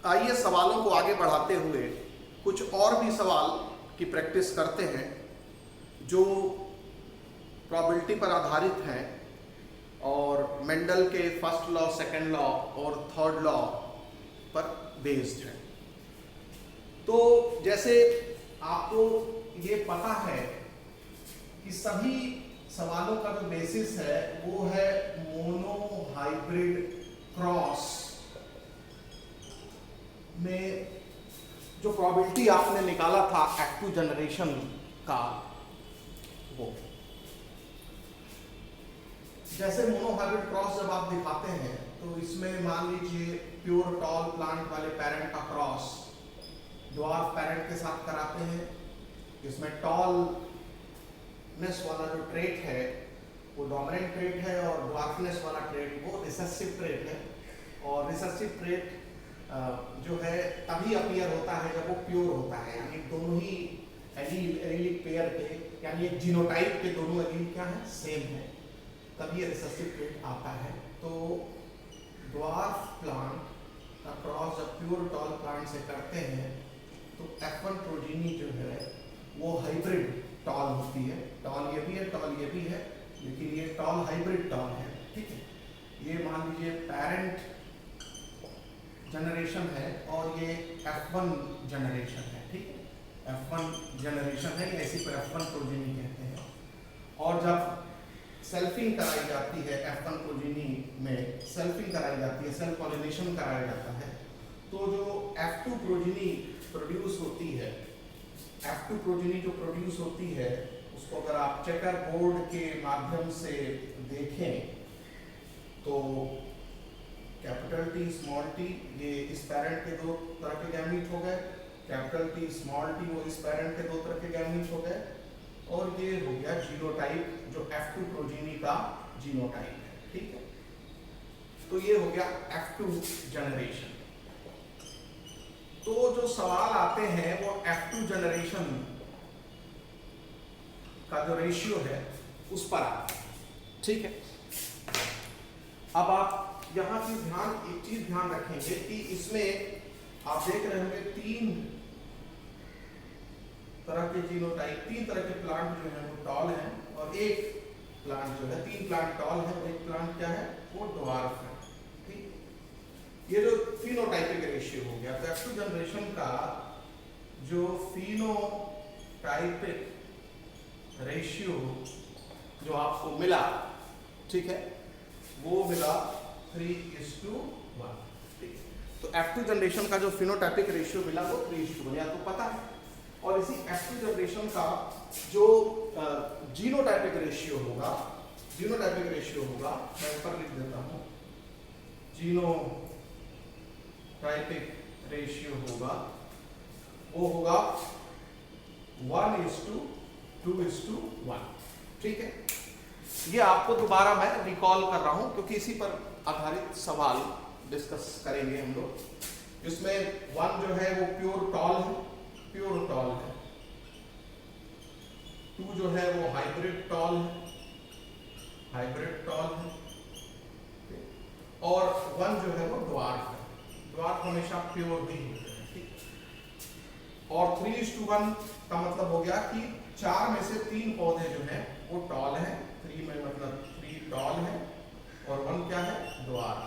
आइए सवालों को आगे बढ़ाते हुए कुछ और भी सवाल की प्रैक्टिस करते हैं जो प्रोबेबिलिटी पर आधारित हैं और मेंडल के फर्स्ट लॉ, सेकंड लॉ और थर्ड लॉ पर बेस्ड है। तो जैसे आपको ये पता है कि सभी सवालों का जो बेसिस है वो है मोनो हाइब्रिड क्रॉस में जो प्रोबेबिलिटी आपने निकाला था एक्टिव जनरेशन का, वो जैसे मोनो हाइब्रिड क्रॉस जब आप दिखाते हैं तो इसमें मान लीजिए प्योर टॉल प्लांट वाले पेरेंट का क्रॉस ड्वार्फ पेरेंट के साथ कराते हैं। इसमें टॉलनेस वाला जो ट्रेट है वो डोमिनेंट ट्रेट है और ड्वार्फनेस वाला ट्रेट वो रिसेसिव ट्रेट है। और रिसेसिव ट्रेट जो है तभी अपीयर होता है जब वो प्योर होता है, यानी दोनों ही एलीलिक पेयर के, यानी एक जीनोटाइप के दोनों एलील क्या है, सेम है, तभी ये रिसेसिव ट्रेट आता है। तो ड्वार्फ प्लांट का क्रॉस जब प्योर टॉल प्लांट से करते हैं तो F1 प्रोजीनी जो है वो हाइब्रिड टॉल होती है। टॉल ये भी है, टॉल ये भी है, लेकिन ये टॉल हाइब्रिड टॉल है। ठीक है, ये मान लीजिए पेरेंट जनरेशन है और ये F1 जनरेशन है। ठीक है, F1 जनरेशन है, इसी पर F1 प्रोजीनी कहते हैं। और जब सेल्फिंग कराई जाती है F1 प्रोजीनी में, सेल्फिंग कराई जाती है, सेल्फ पॉलिनेशन कराया जाता है, तो जो F2 प्रोजीनी प्रोड्यूस होती है, F2 प्रोजीनी जो प्रोड्यूस होती है उसको अगर आप चेकर बोर्ड के माध्यम से देखें तो कैपिटल T स्मॉल t, ये इस पेरेंट के दो तरह के गैमीट हो गए, कैपिटल T स्मॉल t वो इस पेरेंट के दो तरह के गैमीट हो गए, और ये हो गया जीनोटाइप जो F2 प्रोजीनी का जीनोटाइप है। ठीक है, तो ये हो गया F2 जनरेशन। तो जो सवाल आते हैं वो F2 जनरेशन का जो रेशियो है उस पर आते हैं। ठीक है, अब आप यहाँ की एक चीज ध्यान रखेंगे कि इसमें आप देख रहे होंगे तीन तरह के जीनोटाइप, तीन तरह के प्लांट जो है वो टॉल हैं, और एक प्लांट जो है, तीन प्लांट टॉल है और एक प्लांट क्या है, वो ड्वार्फ है। ठीक, ये जो फिनोटाइपिक रेशियो हो गया। तो F2 जनरेशन का जो फिनोटाइपिक रेशियो जो आपको मिला, ठीक है, वो मिला 3:1। ठीक, तो F2 जनरेशन का जो फिनोटाइपिक रेशियो मिला वो 3:1, या तो पता है। और इसी F2 जनरेशन का जो जीनोटाइपिक रेशियो होगा, जीनोटाइपिक रेशियो होगा, मैं ऊपर लिख देता हूँ, जीनोटाइपिक रेशियो होगा, वो होगा 1:2:1। ठीक है, ये आपको दोबारा मैं रिकॉल कर रहा हूं क्योंकि इसी पर आधारित सवाल डिस्कस करेंगे हम लोग। इसमें 1 जो है वो प्योर टॉल है, प्योर टॉल है। 2 जो है वो हाइब्रिड टॉल है, हाइब्रिड टॉल है, और 1 जो है वो ड्वार्फ है। ड्वार्फ हमेशा प्योर ही होते हैं। ठीक, और 3:1 का मतलब हो गया कि 4 में से 3 पौधे जो हैं वो टॉल हैं, 3 में मतलब 3 टॉल है और 1 क्या है, ड्वार्फ।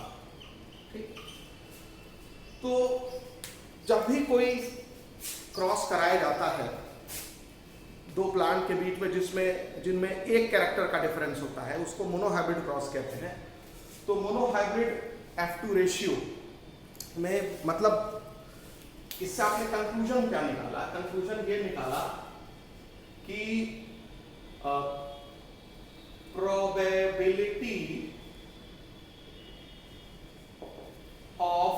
ठीक, तो जब भी कोई क्रॉस कराया जाता है दो प्लांट के बीच में जिनमें एक कैरेक्टर का डिफरेंस होता है, उसको मोनोहाइब्रिड क्रॉस कहते हैं। तो मोनोहाइब्रिड F2 रेशियो में मतलब इससे आपने कंक्लूजन क्या निकाला? कंक्लूजन ये निकाला कि probability of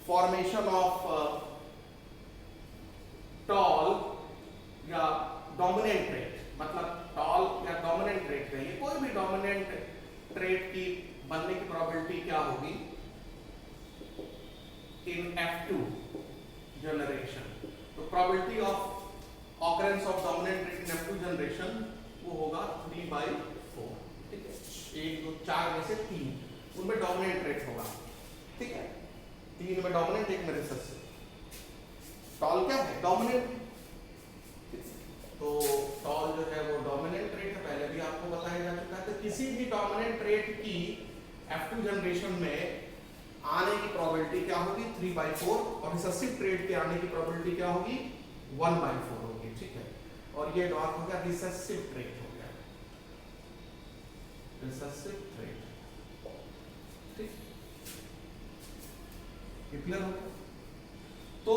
formation of tall या डोमिनेंट ट्रेट, मतलब टॉल या डोमिनेंट ट्रेट कहिए, कोई भी डोमिनेंट ट्रेट की बनने की प्रोबेबिलिटी क्या होगी इन F2 जनरेशन। तो probability of occurrence of dominant trait in F2 generation वो होगा 3/4। ठीक है, 1 2 4 में से 3 उनमें डोमिनेंट ट्रेट होगा। ठीक है, तीन में डोमिनेंट, एक में रिसेसिव। टॉल क्या है? डोमिनेंट। तो टॉल जो है वो डोमिनेंट ट्रेट है, पहले भी आपको बताया जा चुका है। तो किसी भी डोमिनेंट ट्रेट की F2 जनरेशन में आने की प्रोबेबिलिटी क्या होगी? 3/4, और रिसेसिव ट्रेट के आने की प्रोबेबिलिटी क्या होगी? 1/4 होगी। ठीक है, और ये डॉट हो गया रिसेसिव ट्रेट हो गया, रिसेसिव ट्रेट। ठीक, ये क्लियर हो गया? तो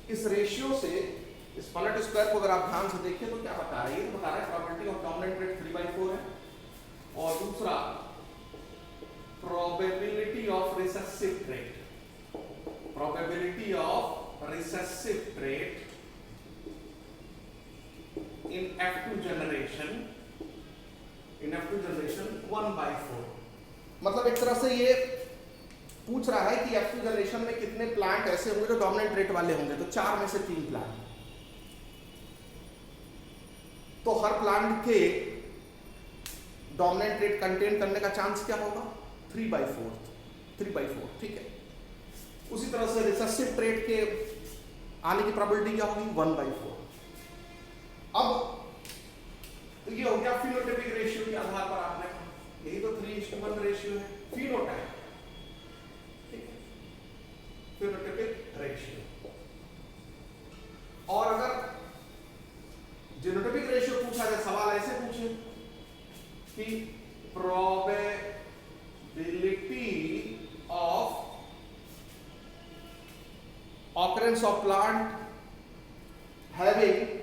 इस रेशियो से, इस पलट स्क्वायर को अगर आप ध्यान से देखिए तो क्या बता रही है? तो बता रहा है प्रोबेबिलिटी ऑफ डोमिनेंट ट्रेट 3/4 है, और दूसरा probability of recessive trait, probability of recessive trait in F2 generation, in F2 generation 1/4। मतलब एक तरह से ये पूछ रहा है कि F2 जनरेशन में कितने प्लांट ऐसे होंगे जो डोमिनेंट ट्रेट वाले होंगे? तो 4 में से 3 प्लांट। तो हर प्लांट के डोमिनेंट ट्रेट कंटेन करने का चांस क्या होगा? 3/4। ठीक है, उसी तरह से रिसेसिव ट्रेट के आने की प्रोबेबिलिटी क्या होगी? 1/4। अब तो ये हो गया फिनोटाइपिक रेशियो के आधार पर आपने, यही तो 3:1 रेशियो है, फिनोटाइप। ठीक है, फिनोटाइपिक रेशियो। और अगर जीनोटाइपिक रेशियो पूछा जाए, सवाल ऐसे पूछे कि probability of occurrence of plant having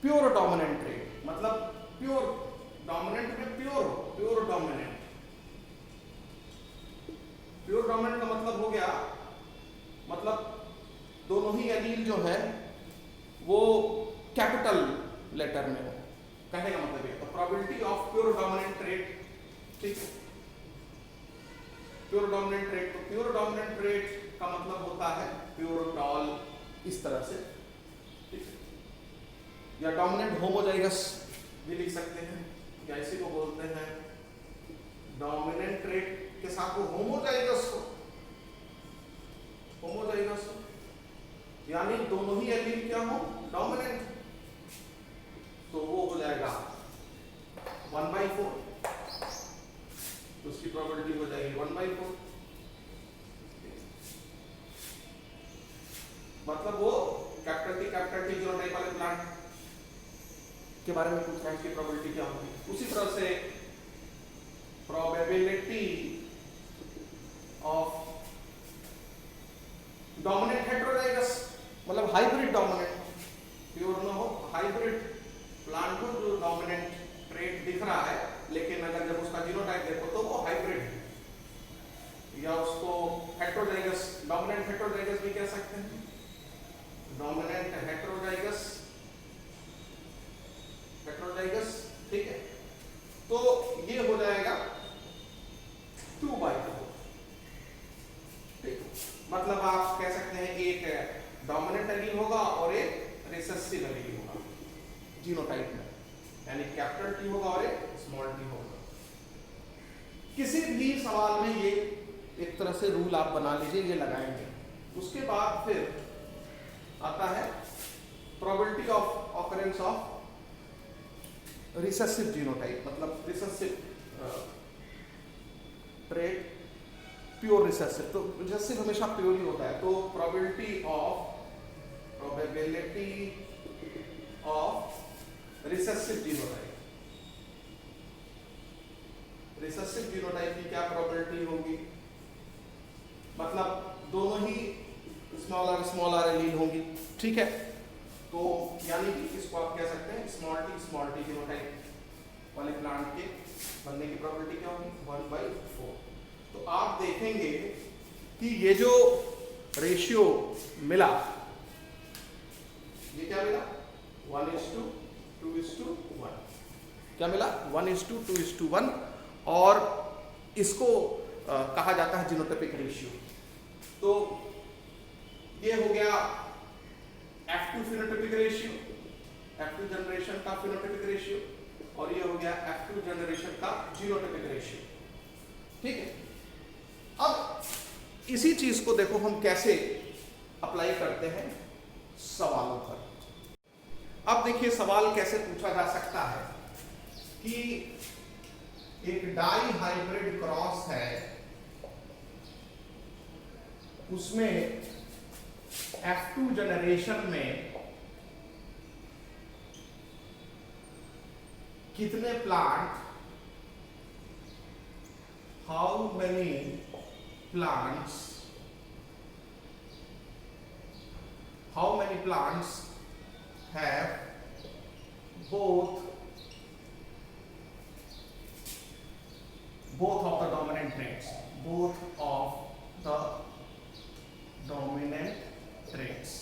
pure dominant trait, मतलब प्योर डोमिनेंट में प्योर डोमिनेंट। प्योर डोमिनेंट का मतलब हो गया, मतलब दोनों ही एलील जो है वो कैपिटल लेटर में हो, कहने का मतलब ये। तो probability of pure dominant trait, ठीक है, प्योर डोमिनेंट ट्रेट। तो प्योर डोमिनेंट ट्रेट का मतलब होता है प्योर टॉल, इस तरह से, ठीक है। या डोमिनेंट होमोजाइगस भी लिख सकते हैं, या इसी को बोलते हैं डोमिनेंट ट्रेट के साथ वो होमोजाइगस हो, होमोजाइगस हो, यानी दोनों ही एलील क्या हो? डोमिनेंट। तो वो हो जाएगा 1/4, तो उसकी प्रोबेबिलिटी हो जाएगी 1/4। मतलब वो कैपिटल टी जीनोटाइप वाले प्लांट के बारे में पूछ रहा है, इसकी प्रोबेबिलिटी क्या होगी। उसी तरह से प्रोबेबिलिटी ऑफ डोमिनेंट हेटेरोजाइगस, मतलब हाइब्रिड डोमिनेंट, प्योर ना हो, हाइब्रिड प्लांट को जो डोमिनेंट ट्रेट दिख रहा है, लेकिन अगर जब उसका जीनोटाइप देखो तो वो हाइब्रिड है, या उसको हेटेरोजाइगस, डोमिनेंट हेटेरोजाइगस भी कह सकते हैं, डोमिनेंट हेटेरोजाइगस, ठीक है। तो ये हो जाएगा 2/4, ठीक। मतलब आप कह सकते हैं एक डोमिनेंट एलील होगा और एक रिसेसिव एलील होगा जीनोटाइप में, यानी कैपिटल टी होगा और एक स्मॉल टी होगा। किसी भी सवाल में ये एक तरह से रूल आप बना लीजिए, ये लगाएंगे। उसके बाद फिर आता है probability of occurrence of recessive genotype, मतलब रिसेसिव ट्रेट, प्योर रिसेसिव। तो रिसेसिव हमेशा प्योर ही होता है, तो probability of recessive genotype, recessive genotype की क्या प्रोबेबिलिटी होगी? मतलब दोनों ही स्मॉल आर एलील होंगी, ठीक है। तो यानी कि इसको आप कह सकते हैं स्मॉल टी जीनोटाइप वाले प्लांट के बनने की प्रोबेबिलिटी क्या होगी? 1/4। तो आप देखेंगे कि ये जो रेशियो मिला, ये क्या मिला? 1:2:1। क्या मिला? 1:2:1, और इसको कहा जाता है जीनोटाइपिक रेशियो। तो ये हो गया F2 phenotypic ratio, F2 generation का फिनोटाइपिक रेशियो, और ये हो गया F2 जनरेशन का जीनोटाइपिक रेशियो, ठीक है। अब इसी चीज को देखो हम कैसे अप्लाई करते हैं सवालों पर। अब देखिए सवाल कैसे पूछा जा सकता है कि एक डाई हाइब्रिड क्रॉस है, उसमें F2 जनरेशन में कितने plant, how many plants have both of the dominant traits,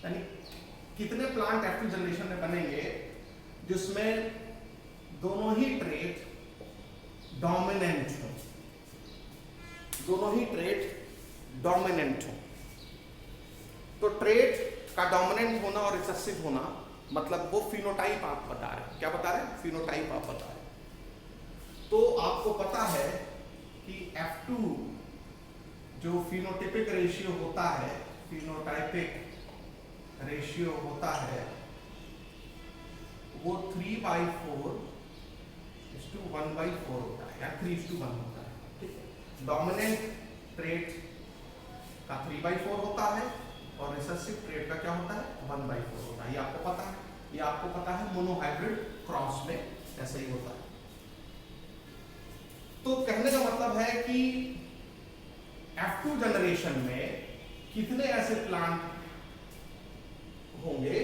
यानी कितने प्लांट F2 जनरेशन में बनेंगे जिसमें दोनों ही ट्रेट डोमिनेंट हो। तो ट्रेट का डोमिनेंट होना और रिसेसिव होना मतलब वो फिनोटाइप आप बता रहे हैं। क्या बता रहे हैं? फिनोटाइप आप बता रहे हैं। तो आपको पता है कि F2 जो फिनोटाइपिक रेशियो होता है, वो 3/4 to 1/4 होता है या 3:1 होता है। ठीक है, डोमिनेंट ट्रेट का 3/4 होता है और रिसेसिव ट्रेट का क्या होता है? 1/4 होता है। ये आपको पता है मोनोहाइब्रिड क्रॉस में ऐसे ही होता है। तो कहने का मतलब है कि F2 जनरेशन में कितने ऐसे प्लांट होंगे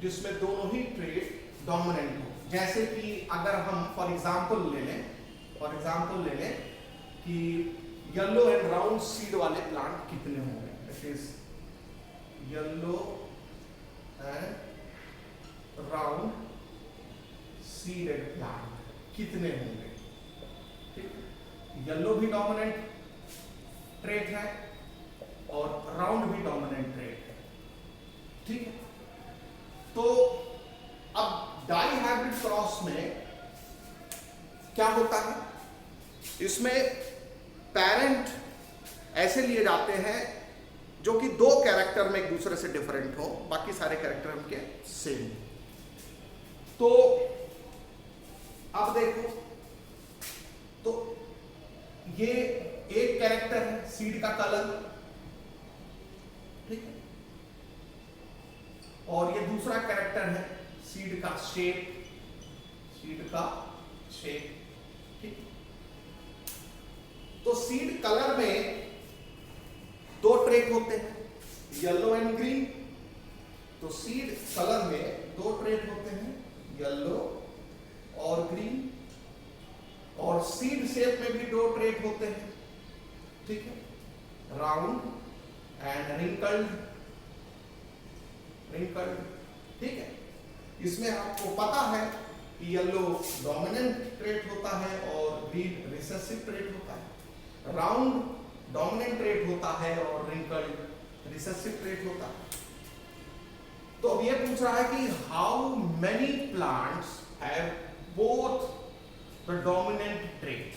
जिसमें दोनों ही ट्रेट डोमिनेंट हो। जैसे कि अगर हम फॉर एग्जांपल ले लें कि येलो एंड राउंड सीड वाले प्लांट कितने होंगे, that is yellow and round seeded plant कितने होंगे। ठीक, येलो भी डोमिनेंट ट्रेट है और राउंड भी डोमिनेंट ट्रेट है। ठीक है, तो अब डाई हाइब्रिड क्रॉस में क्या होता है? इसमें पेरेंट ऐसे लिए जाते हैं जो कि दो कैरेक्टर में एक दूसरे से डिफरेंट हो, बाकी सारे कैरेक्टर उनके सेम। तो अब देखो, तो ये एक कैरेक्टर है सीड का कलर, ठीक है, और ये दूसरा कैरेक्टर है सीड का शेप, ठीक। तो सीड कलर में दो ट्रेट होते हैं, येलो एंड ग्रीन। तो सीड कलर में दो ट्रेट होते हैं, येलो और ग्रीन। और सीड शेप में भी दो ट्रेट होते हैं, ठीक है, राउंड एंड रिंकल्ड, ठीक है। इसमें आपको पता है कि येलो डोमिनेंट ट्रेट होता है और ग्रीन रिसेसिव ट्रेट होता है, राउंड डोमिनेंट ट्रेट होता है और रिंकल्ड रिसेसिव ट्रेट होता है। तो अब ये पूछ रहा है कि how many plants have both the dominant trait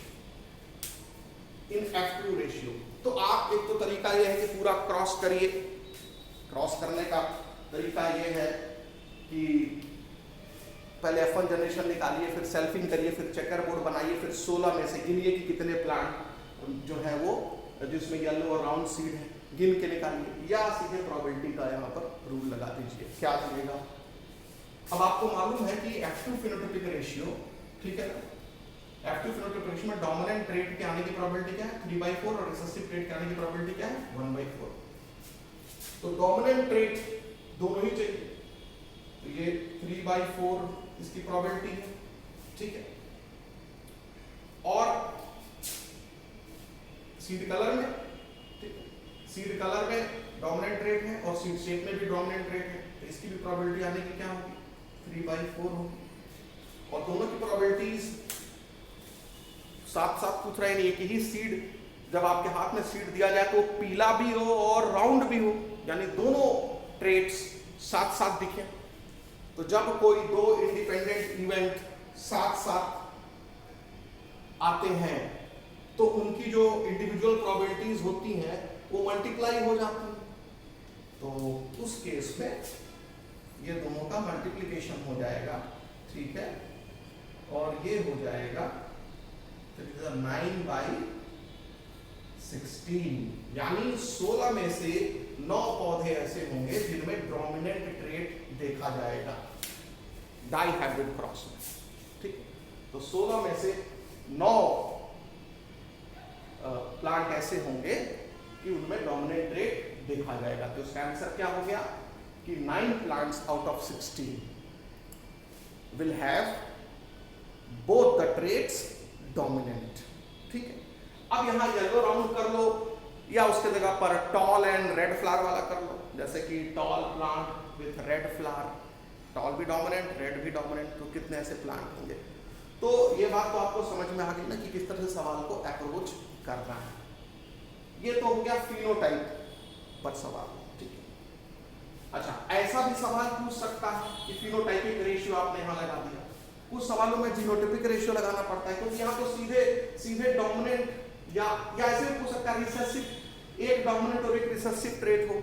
in F2 ratio. तो आप एक तो तरीका यह है कि पूरा क्रॉस करिए। क्रॉस करने का तरीका यह है कि पहले F1 जनरेशन निकालिए, फिर सेल्फिंग करिए, फिर चेकर बोर्ड बनाइए, फिर 16 में से गिनिए कि कितने प्लांट जो है वो जिसमें येलो और राउंड सीड है, गिन के निकालिए, या सीधे प्रोबेबिलिटी का यहाँ पर रूल लगा दीजिए। क्या मिलेगा? अब आपको मालूम है कि F2 फिनोटाइपिक रेशियो, ठीक है ना, F2 फिनोटाइपिक रेशियो में डोमिनेंट ट्रेट के आने की प्रोबेबिलिटी क्या है? 3/4 और रिसेसिव ट्रेट के आने की प्रोबेबिलिटी क्या है? 1/4। तो डोमिनेंट ट्रेट दोनों ही चाहिए, तो ये 3/4 इसकी प्रोबेबिलिटी है, ठीक है। और सीड कलर में, ठीक है, सीड कलर में डोमिनेंट ट्रेट है और सीड शेप में भी डोमिनेंट ट्रेट है, तो इसकी भी प्रोबेबिलिटी आने की क्या होगी? 3/4 होगी। और दोनों की प्रोबेबिलिटीज साथ साथ पूछ रहे हैं कि ही सीड जब आपके हाथ में सीड दिया जाए तो पीला भी हो और राउंड भी हो, यानी दोनों ट्रेट्स साथ साथ दिखे। तो जब कोई दो इंडिपेंडेंट इवेंट साथ साथ आते हैं तो उनकी उनकी जो इंडिविजुअल प्रोबेबिलिटीज होती हैं वो मल्टीप्लाई हो जाती हैं। तो उस केस में ये दोनों का मल्टीप्लिकेशन हो जाएगा, ठीक है, और ये हो जाएगा 9/16, यानी 16 में से 9 पौधे ऐसे होंगे जिनमें डोमिनेंट ट्रेट देखा जाएगा डाइहाइब्रिड क्रॉस में, ठीक है। तो 16 में से 9 प्लांट ऐसे होंगे कि उनमें डोमिनेंट ट्रेट देखा जाएगा। तो इसका आंसर क्या हो गया कि 9 plants out of 16 will have both the traits dominant, ठीक है। अब यहां येलो राउंड कर लो या उसके जगह पर टॉल एंड रेड फ्लावर वाला कर लो, जैसे कि tall plant with red flower, tall भी डोमिनेंट रेड भी डोमिनेंट, तो कितने ऐसे प्लांट होंगे। तो ये बात तो आपको समझ में आ गई ना कि किस तरह से सवाल को अप्रोच करना है। ये तो हो गया फिनोटाइप पर सवाल, ठीक है। अच्छा, ऐसा भी सवाल पूछ सकता है कि फिनोटाइपिक रेशियो आपने यहां लगा दिया, कुछ सवालों में जीनोटाइपिक रेशियो लगाना पड़ता है क्योंकि यहाँ तो सीधे डोमिनेंट या ऐसे भी पूछ सकता है रिसेसिव, एक डोमिनेंट और एक रिसेसिव ट्रेट हो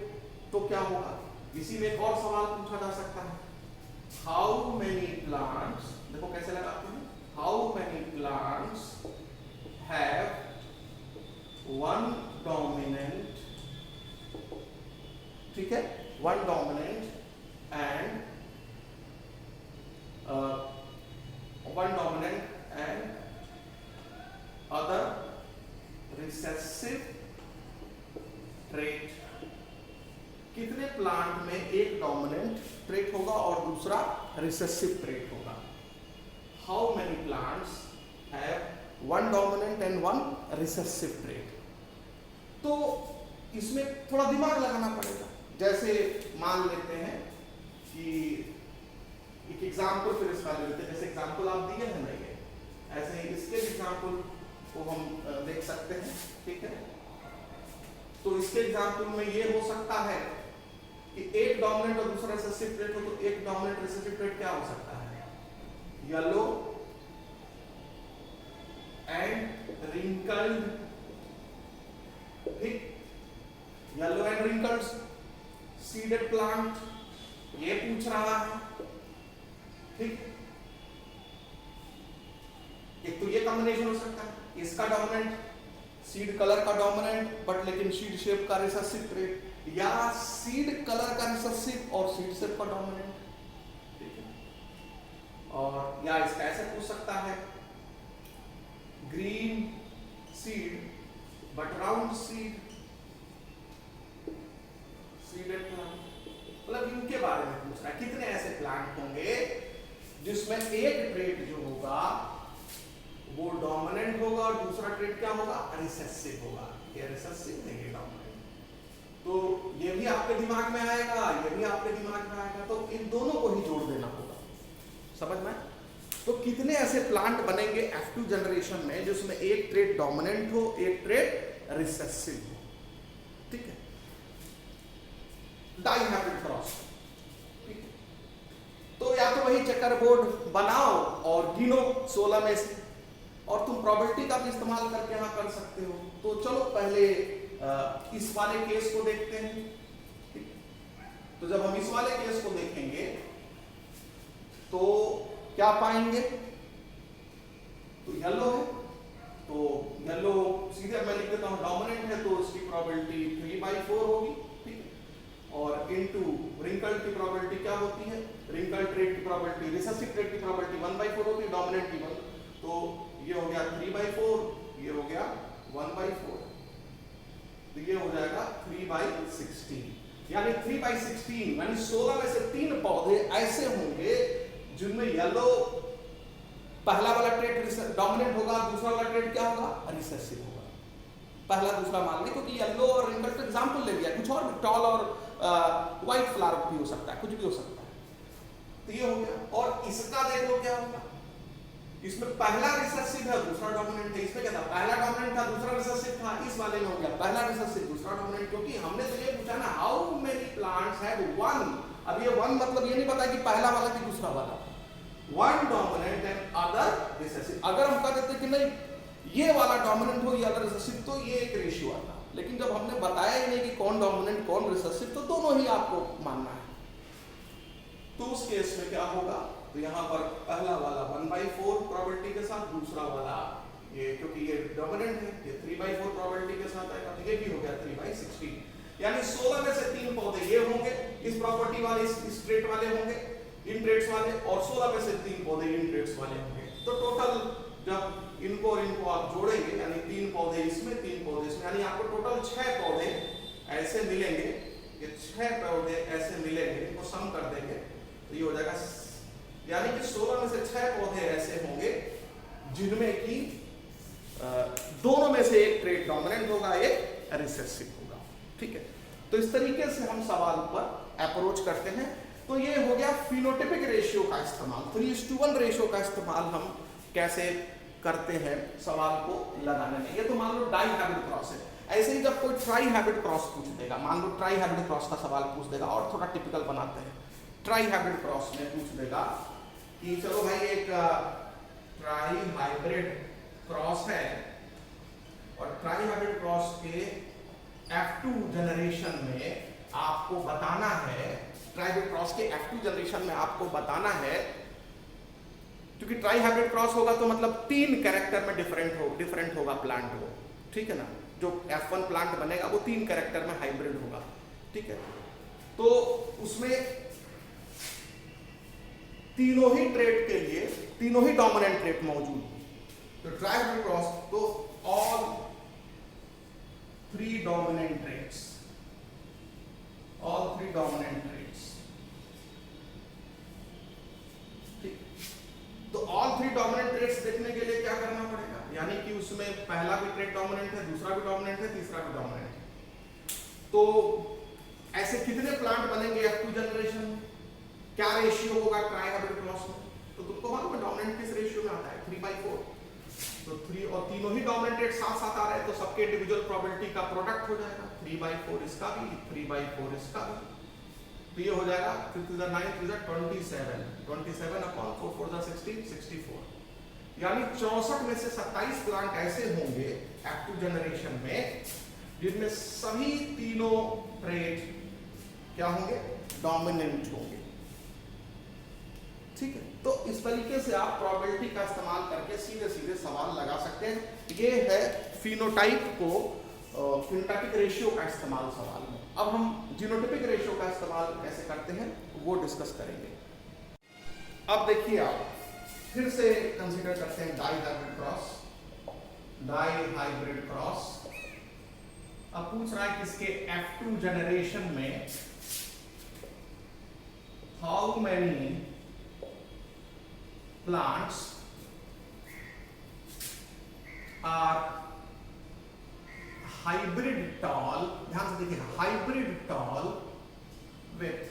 तो क्या होगा। इसी में एक और सवाल पूछा जा सकता है, हाउ मेनी प्लांट्स, देखो कैसे लगाते हैं, how many plants have one dominant, ठीक है, one dominant and one dominant and other recessive trait। कितने प्लांट में एक डोमिनेंट ट्रेट होगा और दूसरा रिसेसिव ट्रेट होगा। How many plants have one dominant and one recessive trait. तो इसमें थोड़ा दिमाग लगाना पड़ेगा। जैसे मान लेते हैं कि एक एग्जाम्पल फिर इसका ले लेते हैं, जैसे एग्जाम्पल आप दिए हैं ना, ये ऐसे ही इसके एग्जाम्पल को हम देख सकते हैं, ठीक है। तो इसके एग्जाम्पल में ये हो सकता है कि एक डोमिनेंट और दूसरा रिसेसिव ट्रेट हो, तो एक डोमिनेंट रिसेसिव ट्रेट क्या हो सकता है, येलो एंड रिंकल्ड, ठीक, yellow and wrinkled seeded plant, ये पूछ रहा है, ठीक। एक तो ये कॉम्बिनेशन हो सकता है, इसका डोमिनेंट सीड कलर का डोमिनेंट बट लेकिन सीड शेप का रिसेसिव ट्रेट, या सीड कलर का रिसेसिव और सीड शेप का डोमिनेंट, ठीक है। और या इसका ऐसे पूछ सकता है, green seed but round seed, seeded plant, मतलब इनके बारे में पूछ रहा है कितने ऐसे प्लांट होंगे जिसमें एक ट्रेट जो होगा वो डोमिनेंट होगा और दूसरा ट्रेट क्या होगा, रिसेसिव होगा। ये रिसेसिव है, ये डोमिनेंट। तो ये भी आपके दिमाग में आएगा, ये भी आपके दिमाग में आएगा, तो इन दोनों को ही जोड़ देना होगा, समझ में। तो कितने ऐसे प्लांट बनेंगे F2 जनरेशन में जिसमें एक ट्रेट डोमिनेंट हो, एक ट्रेट रिसेसिव हो, ठीक है, डाइहाइब्रिड क्रॉस। तो या तो वही चेकर बोर्ड बनाओ और गिनो 16 में से, और तुम प्रोबेबिलिटी का भी इस्तेमाल करके यहां कर सकते हो। तो चलो पहले इस वाले केस को देखते हैं। तो जब हम इस वाले केस को देखेंगे तो क्या पाएंगे, तो येलो है, तो येलो सीधे मैं लिख देता हूं डोमिनेंट है, तो उसकी प्रोबेबिलिटी 3/4 होगी, ठीक है। और इनटू रिंकल की प्रोबेबिलिटी क्या होती है, रिंकल ट्रेट की प्रोबेबिलिटी, रिसेसिव ट्रेट की प्रोबेबिलिटी 1/4 होती है, डोमिनेंट की 1, तो ये हो गया 3/4, ये हो गया 1/4, तो ये हो जाएगा 3/16, यानी 3/16 यानी 16 में से 3 पौधे ऐसे होंगे जिनमें येलो पहला वाला ट्रेट डोमिनेंट होगा, दूसरा वाला ट्रेट क्या होगा, रिसेसिव होगा। पहला दूसरा मान लें क्योंकि येलो और रिंकल का एग्जांपल ले लिया, कुछ और भी टॉल और व्हाइट फ्लावर भी हो सकता है, कुछ भी हो सकता है। तो ये हो गया, और इसका देखो क्या होगा, इसमें पहला रिसेसिव है, दूसरा डोमिनेंट है। इसमें क्या था, पहला डोमिनेंट था, दूसरा रिसेसिव था। इस वाले में हो गया पहला रिसेसिव, दूसरा डोमिनेंट, क्योंकि हमने तो ये पूछा ना how many plants have one. अब ये वन मतलब ये नहीं पता कि पहला वाला कि दूसरा वाला, one dominant and other recessive. अगर हम कह देते कि नहीं ये वाला डोमिनेंट हो या रिसेसिव तो ये एक रेशियो आता। लेकिन जब हमने बताया ही नहीं कि कौन डोमिनेंट कौन रिसेसिव, तो दोनों ही आपको मानना है। तो उस केस में क्या होगा, तो यहाँ पर पहला वाला 1/4 प्रोबेबिलिटी के साथ, दूसरा वाला ये क्योंकि ये डोमिनेंट है ये 3/4 प्रोबेबिलिटी के साथ आएगा, तो ये भी हो गया 3/16। यानी 16 में से 3 पौधे ये होंगे इस प्रॉपर्टी वाले, इस ट्रेट वाले होंगे, इन ट्रेट्स वाले, और 16 में से 3 पौधे इन ट्रेट्स वाले होंगे। तो टोटल जब इनको और इनको आप जोड़ेंगे, यानी 3 पौधे इसमें 3 पौधे इसमें, यानी आपको टोटल 6 पौधे ऐसे मिलेंगे। ये 6 पौधे ऐसे मिलेंगे, इनको सम कर देंगे तो ये हो जाएगा, यानी कि 16 में से 6 पौधे ऐसे होंगे जिनमें कि दोनों में से एक ट्रेट डोमिनेंट होगा, एक रिसेसिव होगा। ठीक है, तो इस तरीके से हम सवाल पर अप्रोच करते हैं। तो ये हो गया फिनोटाइपिक रेशियो का इस्तेमाल, 3:1 रेशियो का इस्तेमाल हम कैसे करते हैं सवाल को लगाने में। ये तो मान लो डाई हाइब्रिड क्रॉस है। ऐसे ही जब कोई ट्राई हाइब्रिड क्रॉस पूछ देगा, मान लो ट्राई हाइब्रिड क्रॉस का सवाल पूछ देगा, और थोड़ा टिपिकल बनाते हैं। ट्राई हाइब्रिड क्रॉस में पूछ देगा कि चलो भाई एक ट्राई हाइब्रिड क्रॉस है, और ट्राई हाइब्रिड क्रॉस के F2 जनरेशन में आपको बताना है, ट्राई हाइब्रिड क्रॉस के F2 जनरेशन में आपको बताना है, क्योंकि ट्राई हाइब्रिड क्रॉस होगा तो मतलब 3 कैरेक्टर में डिफरेंट होगा प्लांट वो। ठीक है ना, जो F1 प्लांट बनेगा वो 3 कैरेक्टर में हाइब्रिड होगा। ठीक है, तो उसमें तीनों ही ट्रेट के लिए तीनों ही डोमिनेंट ट्रेट मौजूद हो। तो ट्राई हाइब्रिड क्रॉस तो all 3 dominant traits, all 3 dominant traits। ठीक, तो all 3 dominant traits देखने के लिए क्या करना पड़ेगा, यानी कि उसमें पहला भी ट्रेट डोमिनेंट है, दूसरा भी डोमिनेंट है, तीसरा भी डोमिनेंट है। तो ऐसे कितने प्लांट बनेंगे F2 जनरेशन में, क्या रेशियो होगा ट्राई हाइब्रिड क्रॉस में, तो तुमको मालूम है डोमिनेंट किस रेशियो में आता है, 3/4। तो 3 और तीनों ही डोमिनेंट ट्रेट साथ साथ आ रहे हैं, तो सबके इंडिविजुअल प्रोबेबिलिटी का प्रोडक्ट हो जाएगा, 3/4 इसका भी, 3/4 इसका भी। तो ये हो जाएगा 3 to the 9 to the 27, 27 upon 4 4 the 16, 64। यानी 64 में से 27 प्लांट ऐसे होंगे F2 जनरेशन में जिनमें सभी तीनों ट्रेट क्या होंगे, डोमिनेंट होंगे। ठीक है, तो इस तरीके से आप प्रोबेबिलिटी का इस्तेमाल करके सीधे सीधे सवाल लगा सकते हैं। ये है फिनोटाइप को, फिनोटाइपिक रेशियो का इस्तेमाल सवाल में। अब हम जीनोटाइपिक रेशियो का इस्तेमाल कैसे करते हैं वो डिस्कस करेंगे। अब देखिए आप फिर से कंसीडर करते हैं dihybrid cross, dihybrid cross. अब पूछ रहा है कि इसके F2 जनरेशन में how many plants are hybrid tall, ध्यान से देखिए, hybrid tall with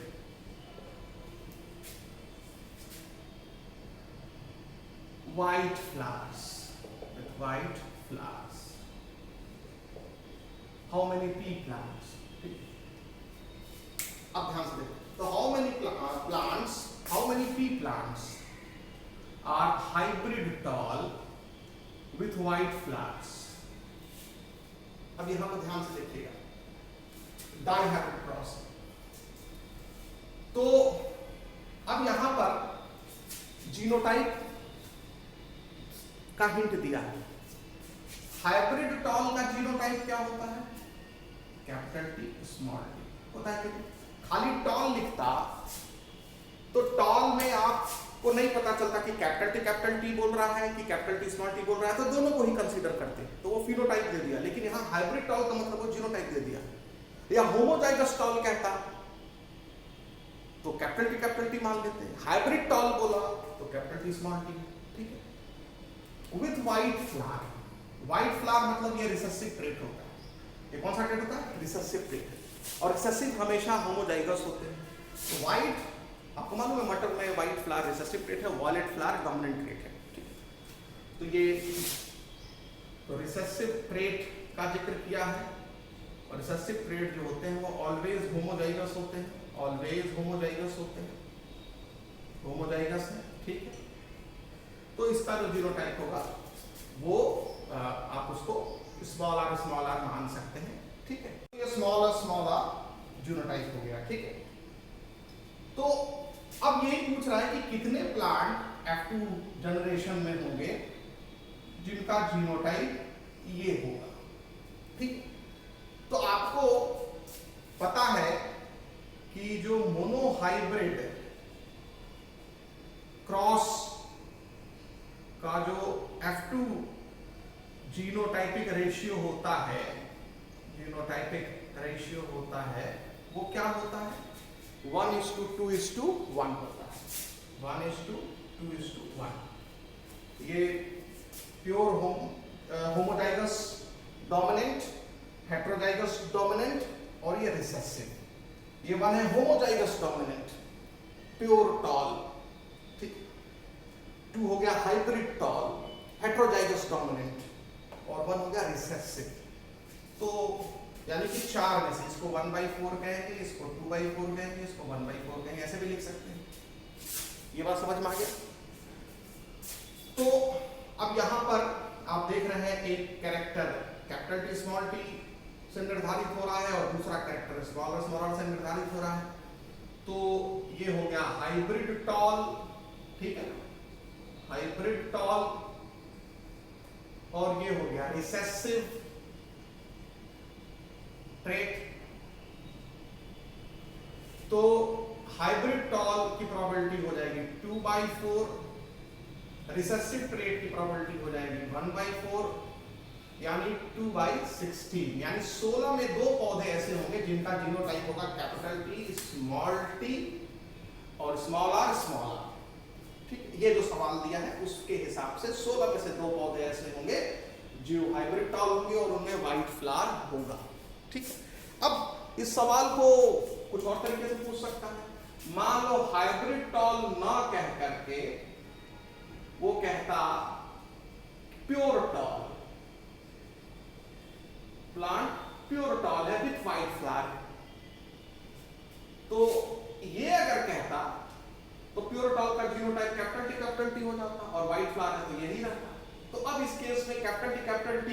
white flowers, with white flowers. How many pea plants? अब ध्यान से देखिए, तो how many plants, how many pea plants are hybrid tall with white flowers? अब यहां पर ध्यान से देखिएगा, डाई हाइब्रिड क्रॉस। तो अब यहां पर जीनोटाइप का हिंट दिया है। हाइब्रिड टॉल का जीनोटाइप क्या होता है, कैपिटल टी स्मॉल टी होता है। खाली टॉल लिखता तो टॉल में आपको नहीं पता चलता कि कैपिटल टी बोल रहा है कि कैपिटल टी स्मॉल टी बोल रहा है, तो दोनों को ही कंसीडर करते, तो वो फिनोटाइप दे दिया। लेकिन यहाँ हाइब्रिड टॉल का मतलब वो जीनोटाइप दे दिया। या होमोजाइगस टॉल कहता तो कैपिटल टी मान लेते हैं, हाइब्रिड टॉल बोला तो कैपिटल टी स्मॉल टी। ठीक है, with white flower, white flower मतलब ये रिसेसिव ट्रेट होता है। ये कौन सा ट्रेट होता है, रिसेसिव ट्रेट, और रिसेसिव हमेशा होमोजाइगस होते हैं। तो व्हाइट, आपको मालूम है मटर में व्हाइट फ्लावर रिसेसिव ट्रेट है, वॉयलेट फ्लावर डोमिनेंट ट्रेट है। ठीक है, तो ये तो रिसेसिव ट्रेट का जिक्र किया है, और रिसेसिव ट्रेट जो होते हैं वो ऑलवेज होमोजाइगस होते हैं, ऑलवेज होमोजाइगस होते हैं, होमोजाइगस है। ठीक है, तो इसका जो जीनोटाइप होगा वो आप उसको स्मॉल आर मान सकते हैं, ठीक है। तो ये स्मॉल आर जीनोटाइप हो गया, ठीक है। तो अब यही पूछ रहा है कि कितने प्लांट F2 जनरेशन में होंगे जिनका जीनोटाइप ये होगा, ठीक। तो आपको पता है कि जो मोनोहाइब्रिड क्रॉस का जो F2 जीनोटाइपिक रेशियो होता है, वो क्या होता है? 1:2:1 होता है। 1:2:1। ये pure homozygous dominant, heterozygous dominant और ये रिसेसिव। ये वन है होमोजाइगस डोमिनेंट प्योर टॉल, ठीक। 2 हो गया हाइब्रिड टॉल हेटेरोजाइगस डोमिनेंट और 1 हो गया रिसेसिव। तो यानी कि 4 में से इसको 1/4 कहेंगे, इसको 2/4 कहेंगे, इसको 1/4 कहेंगे, ऐसे भी लिख सकते हैं। ये बात समझ में आ गया? तो अब यहां पर आप देख रहे हैं एक character capital T small t से निर्धारित हो रहा है और दूसरा कैरेक्टर स्मॉल r से निर्धारित हो रहा है। तो ये हो गया हाइब्रिड टॉल, ठीक है, हाइब्रिड टॉल, और ये हो गया रिसेसिव ट्रेट। तो हाइब्रिड टॉल की प्रोबेबिलिटी हो जाएगी 2/4, रिसेसिव ट्रेट की प्रोबेबिलिटी हो जाएगी 1/4, यानी 2/16। यानी 16 में 2 पौधे ऐसे होंगे जिनका जीनोटाइप होगा कैपिटल T स्मॉल t और स्मॉल r। ठीक, ये जो सवाल दिया है उसके हिसाब से 16 में से 2 पौधे ऐसे होंगे जो हाइब्रिड टॉल होंगे और उनमें व्हाइट फ्लावर होगा, ठीक है। अब इस सवाल को कुछ और तरीके से पूछ सकता है। मान लो हाइब्रिड टॉल ना कह करके वो कहता pure tall, plant pure tall है विथ व्हाइट फ्लावर। तो ये अगर कहता तो प्योर टॉल का जीनोटाइप कैपिटल T हो जाता और व्हाइट फ्लावर है तो यही रहता। तो अब इस केस में कैपिटल T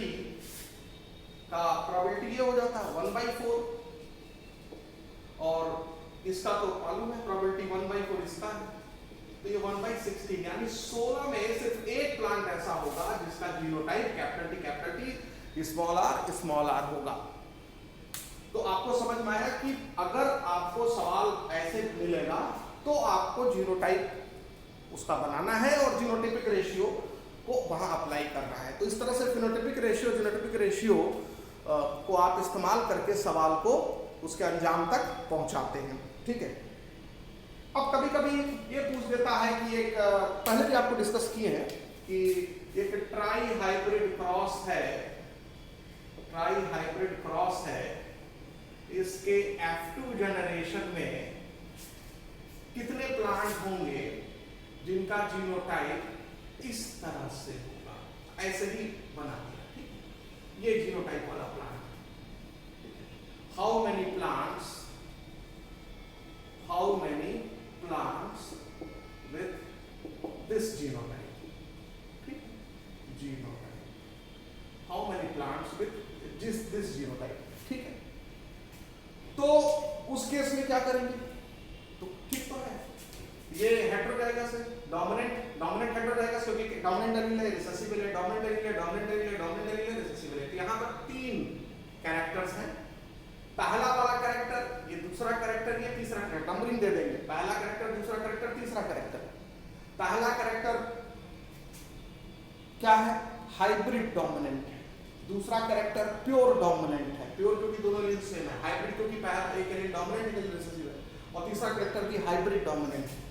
का प्रोबेबिलिटी ये हो जाता है 1/4 और इसका तो मालूम है प्रोबेबिलिटी 1/4 इसका है, तो ये 1/16। यानी 16 में सिर्फ एक प्लांट ऐसा होगा जिसका genotype capital T small r होगा। तो आपको समझ में आया कि अगर आपको सवाल ऐसे मिलेगा तो आपको जीनोटाइप उसका बनाना है और जीनोटाइपिक रेशियो को वहां अप्लाई करना है। तो इस तरह से फिनोटाइपिक रेशियो जीनोटाइपिक रेशियो को आप इस्तेमाल करके सवाल को उसके अंजाम तक पहुंचाते हैं, ठीक है। अब कभी कभी ये पूछ देता है कि एक पहले भी आपको डिस्कस किए हैं कि एक ट्राई हाइब्रिड क्रॉस है, इसके F2 जनरेशन में कितने प्लांट होंगे जिनका जीनोटाइप इस तरह से होगा, ऐसे ही बना दिया, ठीक। ये जीनोटाइप वाला plant, how many plants with this genotype, ठीक, genotype, how many plants with this genotype, ठीक है। तो उस केस में क्या करेंगे? तो ठीक तो है, ये हेटेरोजाइगस है, डोमिनेंट हेटेरोजाइगस, क्योंकि डोमिनेंट एलील है, रिसेसिव एलील है, डोमिनेंट एलील है, रिसेसिव एलील। यहां पर 3 कैरेक्टर्स हैं। पहला वाला कैरेक्टर, ये दूसरा कैरेक्टर, ये तीसरा कैरेक्टर, नंबरिंग दे देंगे, पहला कैरेक्टर, दूसरा कैरेक्टर, तीसरा कैरेक्टर। पहला कैरेक्टर क्या है? हाइब्रिड डोमिनेंट है। दूसरा कैरेक्टर प्योर डोमिनेंट है, प्योर क्योंकि दोनों एलील सेम है, हाइब्रिड क्योंकि पहला एक एलील डोमिनेंट एक एलील रिसेसिव है, और तीसरा कैरेक्टर भी हाइब्रिड डोमिनेंट है।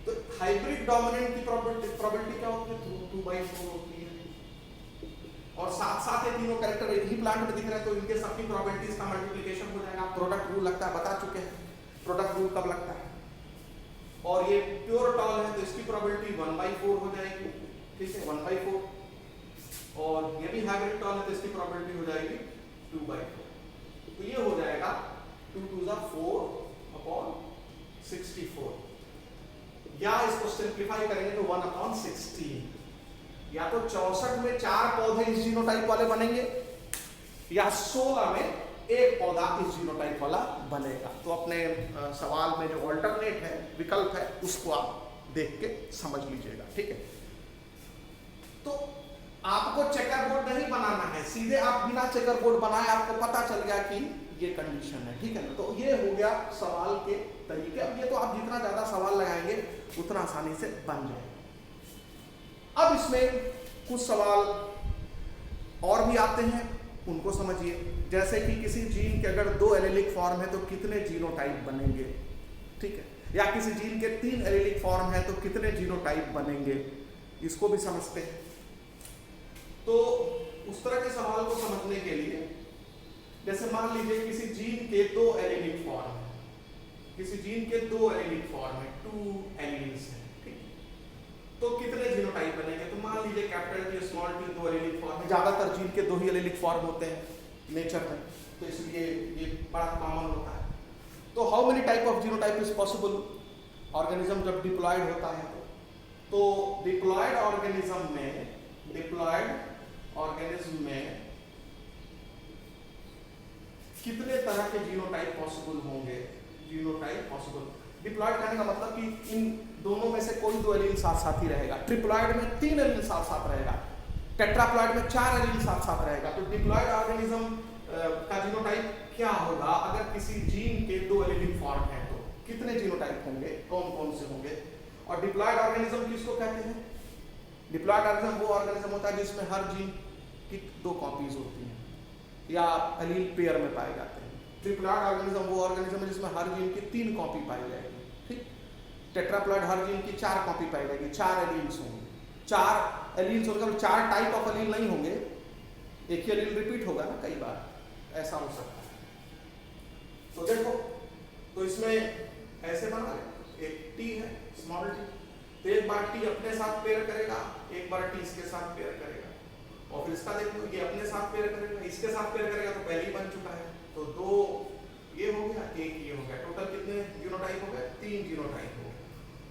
तो हाइब्रिड डोमिनेंट की प्रोबेबिलिटी क्या होती है? 2/4 होती है। और साथ साथ ये तीनों कैरेक्टर एक ही प्लांट में दिख रहे हैं तो इनके सबकी प्रोबेबिलिटीज का मल्टीप्लिकेशन हो जाएगा। प्रोडक्ट रूल लगता है, बता चुके हैं प्रोडक्ट रूल कब लगता है। और ये प्योर टॉल है तो इसकी प्रोबेबिलिटी 1/4 हो जाएगी, ठीक है, 1/4। और ये भी हाइब्रिड टॉल है तो इसकी प्रोबेबिलिटी हो जाएगी 2/4। तो ये हो जाएगा 2 2 4/64, या इसको सिंप्लीफाई करेंगे तो 1/16। या तो 64 में 4 पौधे इस जीनोटाइप वाले बनेंगे या 16 में एक पौधा इस जीनोटाइप वाला बनेगा। तो अपने सवाल में जो ऑल्टरनेट है, विकल्प है, उसको आप देख के समझ लीजिएगा, ठीक है। तो आपको चेकर बोर्ड नहीं बनाना है, सीधे आप बिना चेकर बोर्ड बनाए आपको पता चल गया कि ये कंडीशन है, ठीक है ना। तो ये हो गया सवाल के तरीके। अब ये तो आप जितना ज्यादा सवाल लगाएंगे उतना आसानी से बन जाएगा। अब इसमें कुछ सवाल और भी आते हैं, उनको समझिए। जैसे कि किसी जीन के अगर 2 एलेलिक फॉर्म है तो कितने जीनोटाइप बनेंगे, ठीक है। या किसी जीन के 3 एलेलिक फॉर्म है तो कितने जीनोटाइप बनेंगे, इसको भी समझते हैं। तो उस तरह के सवाल को समझने के लिए, जैसे मान लीजिए किसी जीन के 2 एलेलिक फॉर्म है, किसी जीन के 2 एलेलिक फॉर्म है, 2 एलील्स है, ठीक है। तो कितने जीनोटाइप बनेंगे? तो मान लीजिए capital T small T 2 allylic form है। ज्यादातर जीन के 2 ही एलेलिक फॉर्म होते हैं नेचर में, तो इसलिए ये बड़ा कॉमन होता है। तो how many type of genotype is possible? Organism जब डिप्लॉयड होता है तो डिप्लॉयड ऑर्गेनिज्म में कितने तरह के जीनोटाइप पॉसिबल होंगे? जीनोटाइप पॉसिबल, डिप्लॉयड कहने का मतलब कि इन दोनों में से कोई 2 एलील साथ साथ ही रहेगा। ट्रिप्लॉयड में 3 एलील साथ साथ रहेगा, टेट्राप्लॉयड में 4 एलील साथ साथ रहेगा। तो डिप्लॉयड ऑर्गेनिज्म का जीनोटाइप क्या होगा? अगर किसी जीन के 2 एलीलिक फॉर्म है तो कितने जीनोटाइप होंगे, कौन कौन से होंगे? और डिप्लॉयड ऑर्गेनिज्म किसको कहते हैं? डिप्लॉयड ऑर्गेनिज्म वो ऑर्गेनिज्म होता है जिसमें हर जीन की 2 कॉपीज होती हैं या एलील पेयर में पाए जाते हैं। ट्रिप्लॉयड ऑर्गेनिज्म वो ऑर्गेनिज्म है जिसमें हर जीन की 3 कॉपी पाई जाएगी, ठीक। टेट्राप्लॉयड हर जीन की 4 कॉपी पाई जाएगी, 4 एलील्स होंगे। 4 एलील्स होंगे, 4 टाइप ऑफ एलील नहीं होंगे, एक ही एलील रिपीट होगा ना कई बार, ऐसा हो सकता है। तो देखो, तो इसमें ऐसे बना ले, एक टी है स्मॉल टी, तो एक बार टी अपने साथ पेयर करेगा, एक बार टी इसके साथ पेयर करेगा, और फिर इसका देखो ये अपने साथ पेयर करेगा, इसके साथ पेयर करेगा, तो पहले ही बन चुका है। तो 2 ये हो गया, एक ये हो गया, टोटल कितने जीनोटाइप हो गए? 3 जीनोटाइप हो गए।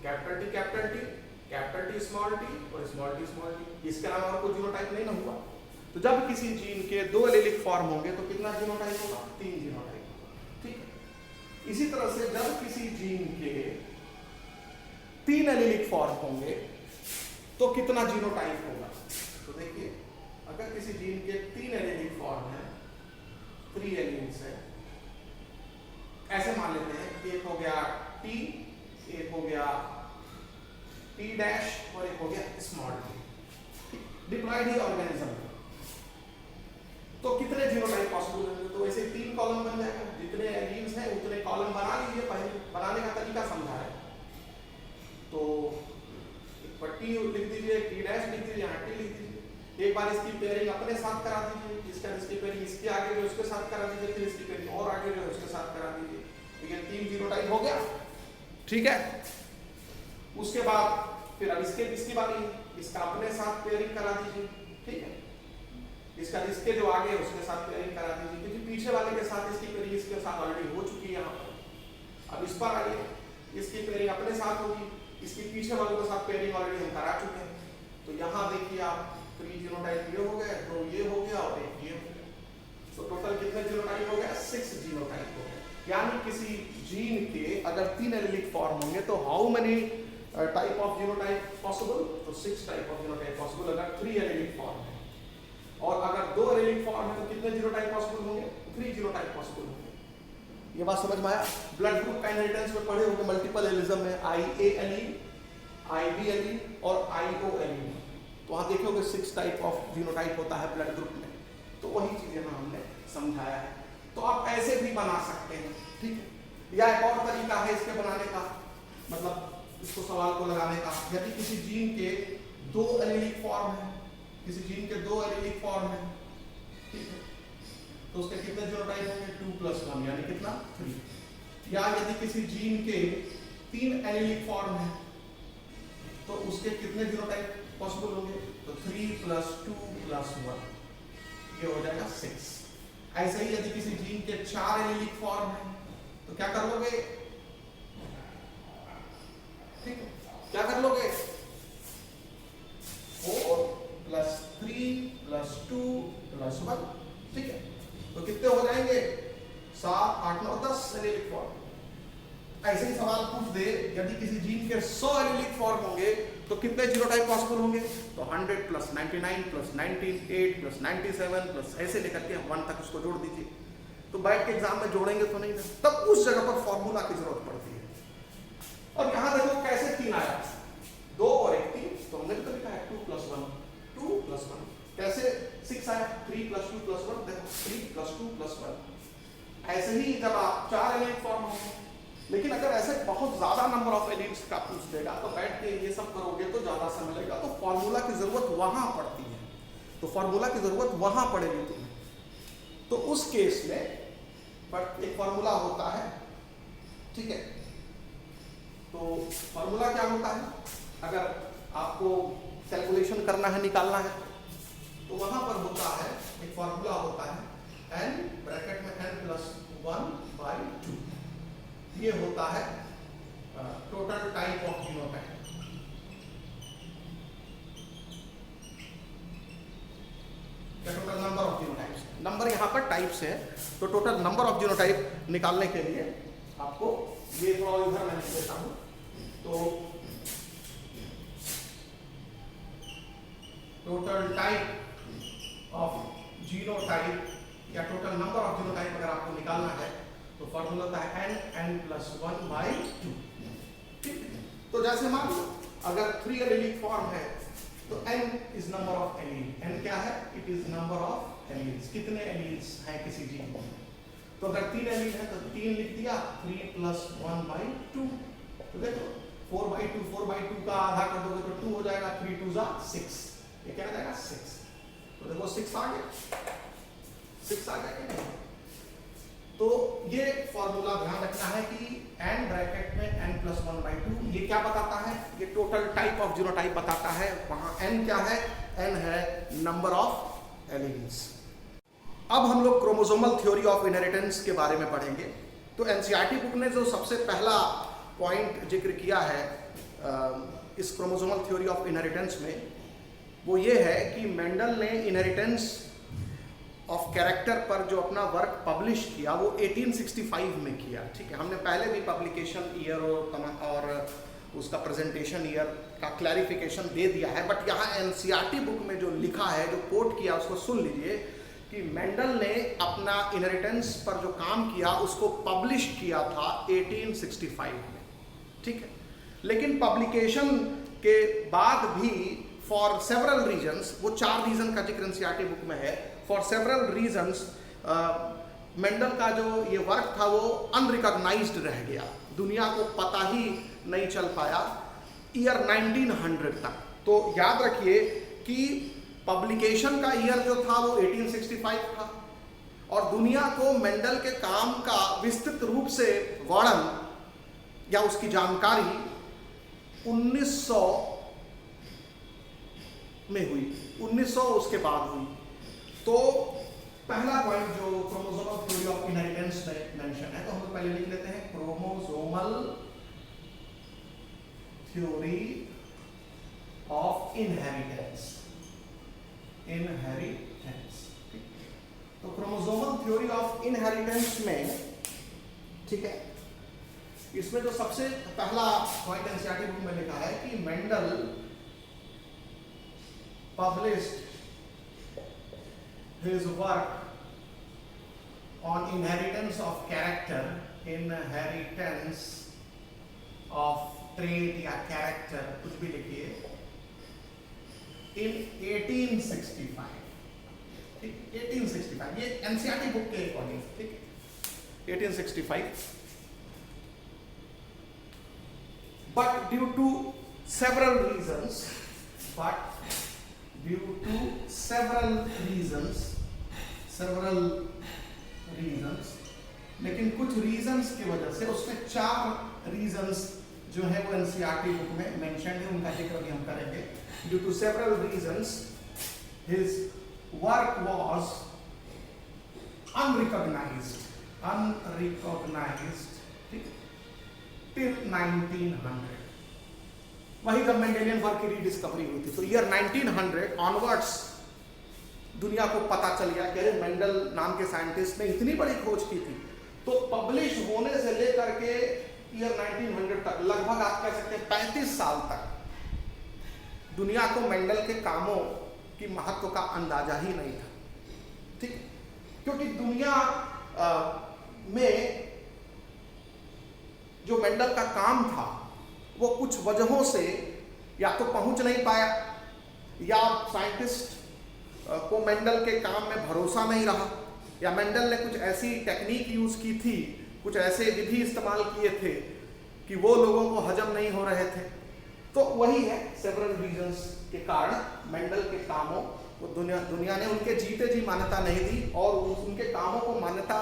Capital T capital T, capital T small T और स्मॉल टी। इसके अलावा और कोई जीनोटाइप नहीं ना हुआ। तो जब किसी जीन के 2 एलीलिक फॉर्म होंगे तो कितना जीनोटाइप होगा? 3 जीनोटाइप होगा, ठीक है। इसी तरह से जब किसी जीन के 3 एलीलिक फॉर्म होंगे तो कितना जीनोटाइप होगा? तो देखिए, अगर किसी जीन के 3 एलीलिक फॉर्म है, 3 एलील्स है, ऐसे मान लेते हैं, एक हो गया टी, एक हो गया टी डैश और एक हो गया स्मॉल टी, डिप्लॉयड ही ऑर्गेनिज्म। तो कितने जीनोटाइप पॉसिबल होंगे? तो ऐसे 3 कॉलम बन जाएगा, जितने एलील्स हैं उतने कॉलम बना लीजिए। पहले बनाने का तरीका समझा है, तो एक पट्टी लिख दीजिए, टी डैश लिख दीजिए, यहाँ टी लिख दीजिए। एक बार इसकी पेयरिंग अपने साथ करा दीजिए, जिसकी पेयरिंग इसके आगे जो उसके साथ करा दीजिए, फिर इसकी पेयरिंग और आगे जो उसके साथ करा दीजिए। तो ये 3 जीनोटाइप हो गया, ठीक है। उसके बाद फिर अब इसकी बारी है, इसका अपने साथ पेयरिंग करा दीजिए, ठीक है। इसके जो आगे है उसके साथ पेयरिंग करा दीजिए, क्योंकि पीछे वाले के साथ इसकी पेयरिंग इसके साथ ऑलरेडी हो चुकी है यहाँ पर। अब इस पर आइए, इसकी पेयरिंग अपने साथ होगी, इसके पीछे वालों के साथ पेयरिंग ऑलरेडी हम करा चुके हैं। तो यहाँ देखिए आप 3 जीनोटाइप ये हो गए, 2 ये हो गया और 1 ये हो गया। तो टोटल कितने जीनोटाइप हो गया? 6 जीनोटाइप हो गए। यानी किसी जीन के अगर 3 एलीलिक फॉर्म होंगे तो how many type of genotype possible? तो 6 टाइप ऑफ जीनोटाइप पॉसिबल अगर 3 एलीलिक फॉर्म है। और अगर 2 एलीलिक फॉर्म है तो कितने जीनोटाइप पॉसिबल होंगे? 3 जीनोटाइप पॉसिबल होंगे। ये बात समझ में आया? ब्लड ग्रुप का इनहेरिटेंस में पढ़े होंगे मल्टीपल एलिज्म में, IA एलील, IB एलील और IO एलील। तो वहां देखोगे 6 टाइप ऑफ जीनोटाइप होता है ब्लड ग्रुप में। तो वही चीजें हमने समझाया है। तो आप ऐसे भी बना सकते हैं, ठीक है। या एक और तरीका है इसके बनाने का, मतलब इसको सवाल को लगाने का। यदि किसी जीन के 2 एलीलिक फॉर्म है, किसी जीन के 2 एलीलिक फॉर्म है, ठीक है, तो उसके कितने जीनोटाइप होंगे? 2 + 1 यानी कितना? 3। या यदि किसी जीन के 3 एलीलिक फॉर्म है तो उसके कितने जीनोटाइप पॉसिबल होंगे? तो 3 + 2 + 1, ये हो जाएगा 6। ऐसे ही यदि किसी जीन के 4 एलीलिक फॉर्म है तो क्या कर लोगे? ठीक है, क्या कर लोगे? 4 2 प्लस 1, ठीक है। तो कितने हो जाएंगे? 7, 8, 9, 10 एलिलिक फॉर्म। ऐसे ही सवाल पूछ दे यदि किसी जीन के 100 एलिलिक फॉर्म होंगे तो कितने जीनोटाइप पॉसिबल होंगे? तो 100 प्लस 99 प्लस 19, 8 प्लस 97 प्लस ऐसे लेकर के 1 तक उसको जोड़ दीजिए। तो बैठ के एग्जाम में जोड़ेंगे तो नहीं ना, तब उस जगह पर फॉर्मूला की जरूरत पड़ती है। और यहां देखो कैसे 3 आया, 2 और 1 3, तो हमने भी तो लिखा है 2 प्लस 1 2 प्लस 1। कैसे 6 आया? 3 प्लस 2 प्लस 1, देखो 3 प्लस 2 प्लस 1। ऐसे ही जब आप 4 एलिमेंट फॉर्म होंगे, लेकिन अगर ऐसे बहुत ज्यादा नंबर ऑफ एलिमेंट्स का पूछ देगा तो बैठ के ये सब करोगे तो ज्यादा समय लगेगा, तो फॉर्मूला की जरूरत वहां पड़ती है। तो फॉर्मूला की जरूरत वहां पड़ेगी तुम्हें। तो उस केस में एक फॉर्मूला होता है, ठीक है। तो फॉर्मूला क्या होता है? अगर आपको कैलकुलेशन करना है, निकालना है, तो वहां पर होता है एक फॉर्मूला होता है n ब्रैकेट में n प्लस 1/2। ये होता है total type of genotype. Total number of genotypes, number यहाँ पर टाइप्स है, तो टोटल नंबर ऑफ जीनोटाइप निकालने के लिए आपको ये थोड़ा इधर मैं लिख देता हूँ। तो टोटल टाइप ऑफ जीनोटाइप या टोटल नंबर ऑफ जीनोटाइप अगर आपको निकालना है तो फॉर्मूला होता है n प्लस 1/2, ठीक। तो जैसे मान लो अगर 3 एलिलिक फॉर्म है तो n is number of allele. n क्या है? It is number of alleles. कितने एलील्स हैं किसी जीन में? तो अगर 3 एलील है तो 3 लिख दिया, 3 प्लस 1/2। तो देखो 4/2 का आधा कर दोगे तो 2 हो जाएगा, 3 2 6। ये क्या हो जाएगा? 6। तो देखो 6 आ गया, 6 आ गया। तो ये फॉर्मूला ध्यान रखना है कि n ब्रैकेट में n प्लस 1/2 ये क्या बताता है? ये टोटल टाइप ऑफ जीनोटाइप बताता है। वहां n क्या है? n है नंबर ऑफ एलील्स। अब हम लोग क्रोमोसोमल थ्योरी ऑफ इनहेरिटेंस के बारे में पढ़ेंगे। तो एनसीईआरटी बुक ने जो सबसे पहला पॉइंट जिक्र किया है इस क्रोमोसोमल थ्योरी ऑफ इनहेरिटेंस में, वो ये है कि मेंडल ने इनहेरिटेंस ऑफ कैरेक्टर पर जो अपना वर्क पब्लिश किया वो 1865 में किया, ठीक है। हमने पहले भी पब्लिकेशन ईयर और उसका प्रेजेंटेशन ईयर का क्लैरिफिकेशन दे दिया है, बट यहाँ एनसीईआरटी बुक में जो लिखा है, जो कोट किया, उसको सुन लीजिए कि मेंडल ने अपना इनहेरिटेंस पर जो काम किया उसको पब्लिश किया था 1865 में, ठीक है। लेकिन पब्लिकेशन के बाद भी फॉर सेवरल रीजन्स, वो 4 रीजन का जिक्र एनसीईआरटी बुक में है, फॉर सेवरल रीजन्स मेंडल का जो ये वर्क था वो अनरिकॉग्नाइज्ड रह गया, दुनिया को पता ही नहीं चल पाया ईयर 1900 तक। तो याद रखिए कि पब्लिकेशन का ईयर जो था वो 1865 था और दुनिया को मेंडल के काम का विस्तृत रूप से वर्णन या उसकी जानकारी 1900 में हुई, 1900 उसके बाद हुई। तो पहला पॉइंट जो क्रोमोसोमल थ्योरी ऑफ इनहेरिटेंस में मेंशन है, तो हम लोग पहले लिख लेते हैं chromosomal theory of inheritance. Inheritance, तो क्रोमोसोमल थ्योरी ऑफ इनहेरिटेंस में, ठीक है, इसमें जो सबसे पहला पॉइंट एनसीईआरटी बुक में लिखा है कि Mendel published his work on inheritance of character, inheritance of trait या character, कुछ भी लिखिए, in 1865, ठीक, 1865, ये एनसीईआरटी बुक के अकॉर्डिंग, ठीक, 1865, but due to several reasons, लेकिन कुछ रीजंस की वजह से, उसमें 4 रीजंस जो है वो एनसीईआरटी बुक में मेंशन है, उनका जिक्र भी हम करेंगे। Due to several reasons his work was unrecognised till 1900। वही जब मेंडेलियन वर्क की रीडिस्कवरी हुई थी, तो ईयर 1900 ऑनवर्ड्स दुनिया को पता चल गया कि अरे मेंडल नाम के साइंटिस्ट ने इतनी बड़ी खोज की थी। तो पब्लिश होने से लेकर के ईयर 1900 तक, लगभग आप कह सकते हैं 35 साल तक, दुनिया को मेंडल के कामों की महत्व का अंदाजा ही नहीं था। ठीक, क्योंकि दुनिया में जो मेंडल का काम था वो कुछ वजहों से या तो पहुंच नहीं पाया, या साइंटिस्ट को मेंडल के काम में भरोसा नहीं रहा, या मेंडल ने कुछ ऐसी टेक्निक यूज की थी, कुछ ऐसे विधि इस्तेमाल किए थे कि वो लोगों को हजम नहीं हो रहे थे। तो वही है, सेवरल रीजंस के कारण मेंडल के कामों को दुनिया ने उनके जीते जी मान्यता नहीं दी, और उनके कामों को मान्यता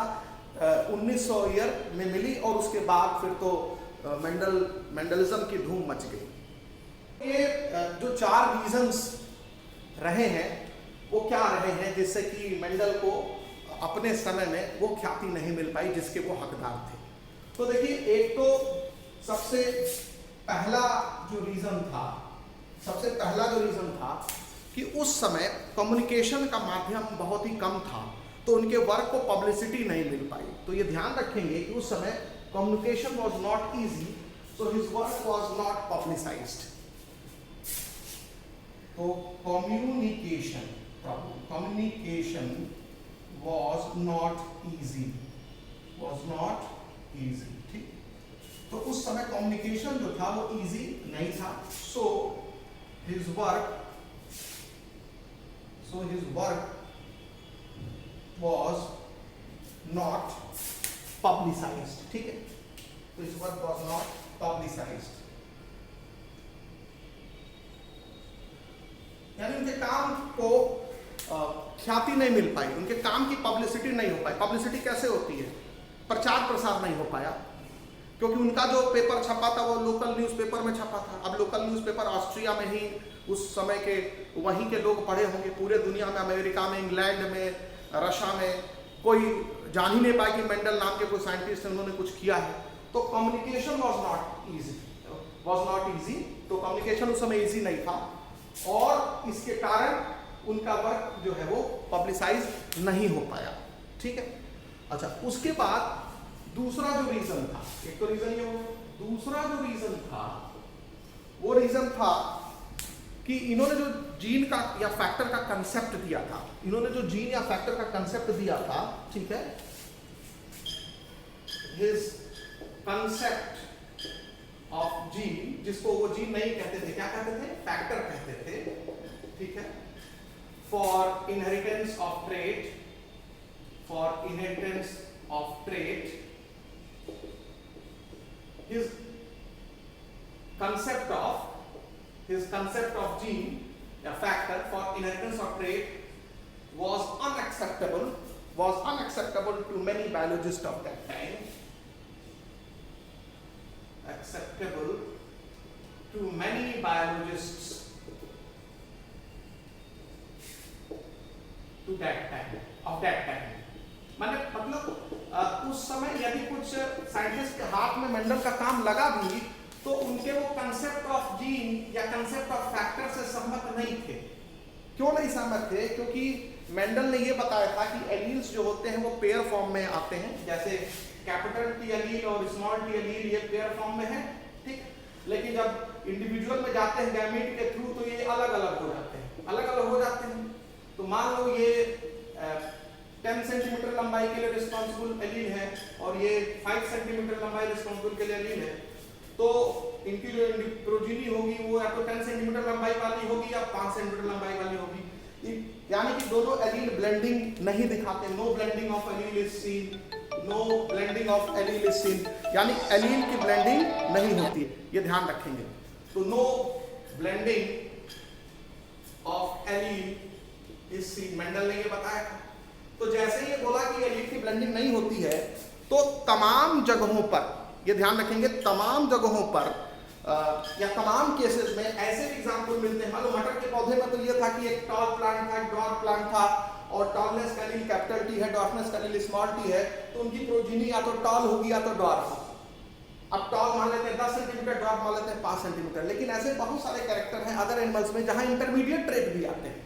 1900 ईयर में मिली, और उसके बाद फिर तो मेंडलिज्म की धूम मच गई। ये जो 4 रीजंस रहे हैं वो क्या रहे हैं जिससे कि मेंडल को अपने समय में वो ख्याति नहीं मिल पाई जिसके वो हकदार थे। तो देखिए, एक तो सबसे पहला जो रीजन था कि उस समय कम्युनिकेशन का माध्यम बहुत ही कम था, तो उनके वर्क को पब्लिसिटी नहीं मिल पाई। तो ये ध्यान रखेंगे कि उस समय communication was not easy, so his work was not publicised. तो कम्युनिकेशन was not easy, ठीक। तो उस समय कम्युनिकेशन जो था वो इजी नहीं था, so his work was not publicized, ठीक है। तो his work was not publicized, यानी उनके काम को ख्याति नहीं मिल पाई, उनके काम की पब्लिसिटी नहीं हो पाई। पब्लिसिटी कैसे होती है? प्रचार प्रसार नहीं हो पाया, क्योंकि उनका जो पेपर छपा था वो लोकल न्यूज़पेपर में छपा था। अब लोकल न्यूज़पेपर ऑस्ट्रिया में ही उस समय के वहीं के लोग पढ़े होंगे, पूरे दुनिया में, अमेरिका में, इंग्लैंड में, रशिया में कोई जान ही नहीं पाया कि मेंडल नाम के कोई साइंटिस्ट ने उन्होंने कुछ किया है। तो कम्युनिकेशन वॉज नॉट ईजी, तो कम्युनिकेशन उस समय ईजी नहीं था, और इसके कारण उनका वर्क जो है वो पब्लिसाइज नहीं हो पाया, ठीक है। अच्छा, उसके बाद दूसरा जो रीजन था, एक तो रीजन ये हो, दूसरा जो रीजन था वो रीजन था कि इन्होंने जो जीन का या फैक्टर का कंसेप्ट दिया था, ठीक है, हिज कंसेप्ट ऑफ जीन, जिसको वो जीन नहीं कहते थे, क्या कहते थे? फैक्टर कहते थे, ठीक है। For inheritance of trait, his concept of gene, a factor for inheritance of trait, was unacceptable to many biologists of that time. Acceptable to many biologists of that time. मतलब उस समय यदि कुछ साइंटिस्ट के हाथ में मेंडल का काम लगा भी, तो उनके वो कंसेप्ट ऑफ जीन या कंसेप्ट ऑफ फैक्टर से सहमत नहीं थे। क्यों नहीं सहमत थे? क्योंकि मेंडल ने ये बताया था कि एलील्स जो होते हैं वो पेयर फॉर्म में आते हैं, जैसे कैपिटल टी एलील और स्मॉल टी एलील ये पेयर फॉर्म में है, ठीक। लेकिन जब इंडिविजुअल में जाते हैं गैमीट के थ्रू, तो ये अलग अलग हो जाते हैं। तो मान लो ये 10 सेंटीमीटर लंबाई के लिए रिस्पॉन्सिबल एलील है, और ये 5 सेंटीमीटर लंबाई रिस्पॉन्सिबल के लिए एलील है, तो इनकी जो प्रोजीनी होगी वो या तो 10 सेंटीमीटर लंबाई वाली होगी या 5 सेंटीमीटर लंबाई वाली होगी। यानी कि दोनों एलील ब्लेंडिंग नहीं दिखाते, no blending of allele is seen, यानी एलील की ब्लेंडिंग नहीं होती है, ये ध्यान रखेंगे। तो no blending of allele is seen, Mendel ने ये बताया था। तो जैसे ही ये बोला कि एलील की ब्लेंडिंग नहीं होती है, तो तमाम जगहों पर, ये ध्यान रखेंगे, तमाम जगहों पर या तमाम केसेस में ऐसे भी एग्जाम्पल मिलते हैं। मान लो मटर के पौधे में तो ये था कि एक टॉल प्लांट था, एक डॉर्फ प्लांट था, और टॉलनेस का एलील कैपिटल टी है, डॉर्फनेस का एलील स्मॉल टी है, तो उनकी प्रोजीनी या तो टॉल होगी या तो डॉर्फ। अब टॉल मान लेते हैं 10 सेंटीमीटर, डॉर्फ मान लेते हैं 5 सेंटीमीटर। लेकिन ऐसे बहुत सारे कैरेक्टर हैं अदर एनिमल्स में जहां इंटरमीडिएट ट्रेट भी आते हैं,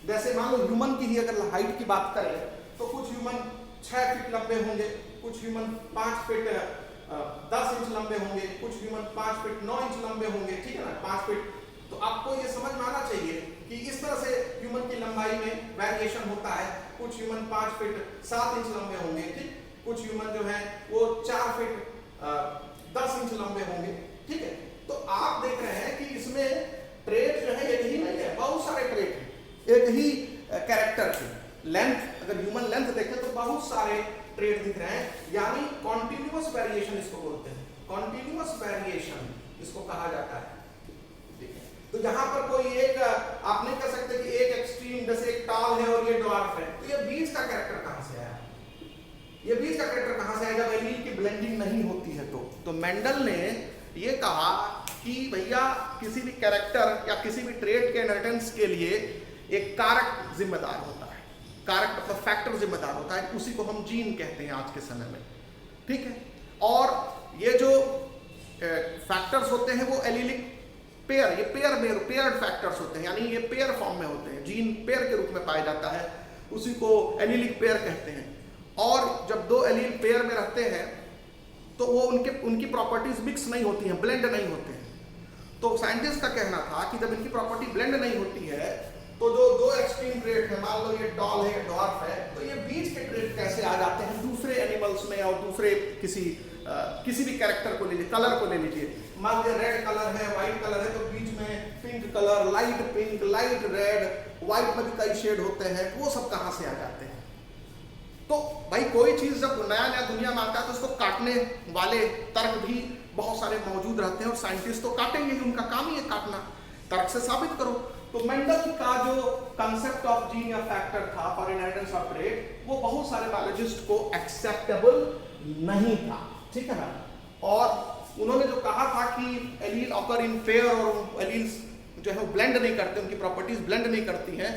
जैसे मान लो ह्यूमन की ही अगर हाइट की बात करें तो कुछ ह्यूमन 6 फीट लंबे होंगे, कुछ ह्यूमन 5 फीट 10 इंच लंबे होंगे, कुछ ह्यूमन 5 फीट 9 इंच लंबे होंगे, ठीक है ना, 5 फीट। तो आपको ये समझ में आना चाहिए कि इस तरह से ह्यूमन की लंबाई में वेरिएशन होता है। कुछ ह्यूमन 5 फीट 7 इंच लंबे होंगे, ठीक, कुछ ह्यूमन जो है वो 4 फीट 10 इंच लंबे होंगे, ठीक है। तो आप देख रहे हैं कि इसमें ट्रेट जो है एक ही नहीं है, बहुत सारे ट्रेट हैं, एक ही कैरेक्टर के। लेंथ, अगर ह्यूमन लेंथ देखें तो बहुत सारे ट्रेट दिख रहे हैं, यानी कॉन्टिन्यूअस वेरिएशन इसको बोलते हैं, कॉन्टिन्यूअस वेरिएशन इसको कहा जाता है। तो यहाँ पर कोई एक आप नहीं कह सकते कि एक एक्सट्रीम, जैसे एक टॉल है और ये ड्वार्फ है, तो ये बीच का कैरेक्टर कहाँ से आया, ये बीच का कैरेक्टर कहाँ से आया जब एलील की ब्लेंडिंग नहीं होती है। तो मेंडल ने ये कहा कि भैया किसी भी कैरेक्टर या किसी भी ट्रेट के इनहेरिटेंस के लिए एक कारक जिम्मेदार होता है, कारक मतलब फैक्टर जिम्मेदार होता है, उसी को हम जीन कहते हैं आज के समय में, ठीक है। और ये जो फैक्टर्स होते हैं वो एलीलिक पेयर, ये पेयर्ड फैक्टर्स होते हैं, यानी ये पेयर फॉर्म में होते हैं, जीन पेयर के रूप में पाया जाता है, उसी को एलीलिक पेयर कहते हैं। और जब दो एलील पेयर में रहते हैं तो वो उनकी प्रॉपर्टीज मिक्स नहीं होती हैं, ब्लेंड नहीं होते हैं। तो साइंटिस्ट का कहना था कि जब इनकी प्रॉपर्टी ब्लेंड नहीं होती है तो जो दो एक्सट्रीम ट्रेट है, मान लो ये डॉल है, डॉर्फ है, तो ये बीच के ट्रेट कैसे आ जाते हैं दूसरे एनिमल्स में और दूसरे किसी भी कैरेक्टर को ले लीजिए, कलर को ले लीजिए, मान लीजिए रेड कलर है, व्हाइट कलर है, तो बीच में pink colour, light pink, light red, white में भी कई शेड होते हैं, वो सब कहाँ से आ जाते हैं। तो भाई कोई चीज जब नया नया दुनिया में आता है तो उसको काटने वाले तर्क भी बहुत सारे मौजूद रहते हैं, और साइंटिस्ट तो काटेंगे, उनका काम ही है काटना, तर्क से साबित करो। तो मेंडल का जो कंसेप्ट ऑफ जीन या फैक्टर था फॉर इनहेरिटेंस ऑफ ट्रेट, वो बहुत सारे बायोलॉजिस्ट को एक्सेप्टेबल नहीं था, ठीक है ना। और उन्होंने जो कहा था कि एलील ऑकर इन पेयर और एलील्स जो है वो ब्लेंड नहीं करते, उनकी प्रॉपर्टीज ब्लेंड नहीं करती हैं,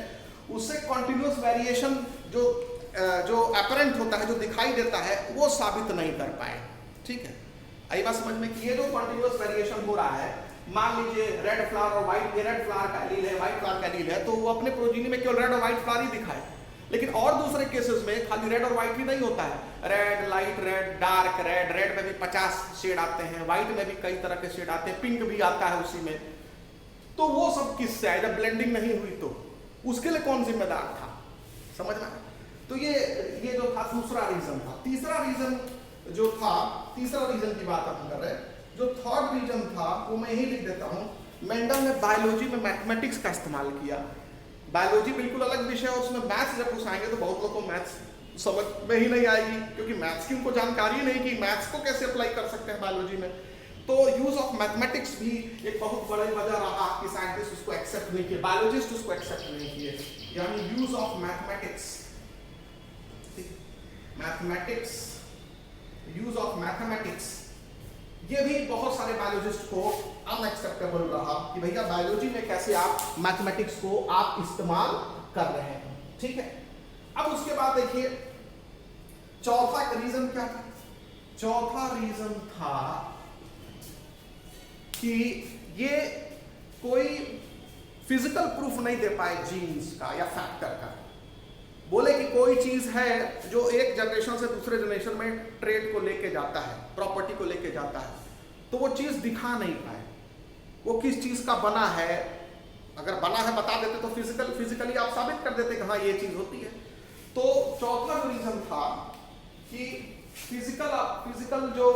उससे कॉन्टिन्यूअस वेरिएशन जो अपरेंट होता है, जो दिखाई देता है, वो साबित नहीं कर पाए, ठीक है। आई बात समझ में कि ये जो कॉन्टिन्यूअस वेरिएशन हो रहा है, मान लीजिए रेड फ्लावर और व्हाइट, ये रेड फ्लावर का एलील है, व्हाइट फ्लावर का एलील है, तो वो अपने प्रोजीनी में केवल रेड और व्हाइट फ्लावर ही दिखाए। लेकिन और दूसरे केसेस में खाली रेड और व्हाइट ही नहीं होता है, red, light red, dark red, red में भी 50 शेड आते हैं, व्हाइट में भी कई तरह के शेड आते हैं, पिंक भी आता है उसी में। तो वो सब किससे आए जब ब्लेंडिंग नहीं हुई, तो उसके लिए कौन जिम्मेदार था, समझना। तो ये जो था दूसरा रीजन था। तीसरा रीजन जो था, तीसरा रीजन की बात हम कर रहे हैं, जो थर्ड रीजन था वो मैं यही लिख देता हूं। मेंडल ने बायोलॉजी में मैथमेटिक्स का इस्तेमाल किया। बायोलॉजी बिल्कुल अलग विषय है, उसमें मैथ्स जब घुसाएंगे तो बहुत लोगों को मैथ्स समझ में ही नहीं आएगी, क्योंकि मैथ्स की उनको जानकारी नहीं कि मैथ्स को कैसे अप्लाई कर सकते हैं बायोलॉजी में। तो यूज ऑफ मैथमेटिक्स भी एक बहुत बड़ी वजह रहा कि साइंटिस्ट उसको एक्सेप्ट नहीं किए, बायोलॉजिस्ट उसको एक्सेप्ट नहीं किए, यानी use of mathematics, mathematics, use of mathematics, ये भी बहुत सारे बायोलॉजिस्ट को अनएक्सेप्टेबल रहा कि भैया बायोलॉजी में कैसे आप मैथमेटिक्स को आप इस्तेमाल कर रहे हैं, ठीक है। अब उसके बाद देखिए चौथा रीजन क्या था। चौथा रीजन था कि ये कोई फिजिकल प्रूफ नहीं दे पाए जीन्स का या फैक्टर का। बोले कि कोई चीज है जो एक जनरेशन से दूसरे जनरेशन में ट्रेड को लेके जाता है, प्रॉपर्टी को लेके जाता है, तो वो चीज दिखा नहीं पाए वो किस चीज का बना है। अगर बना है बता देते तो फिजिकली आप साबित कर देते कि हाँ ये चीज होती है। तो चौथा जो रीजन था कि फिजिकल जो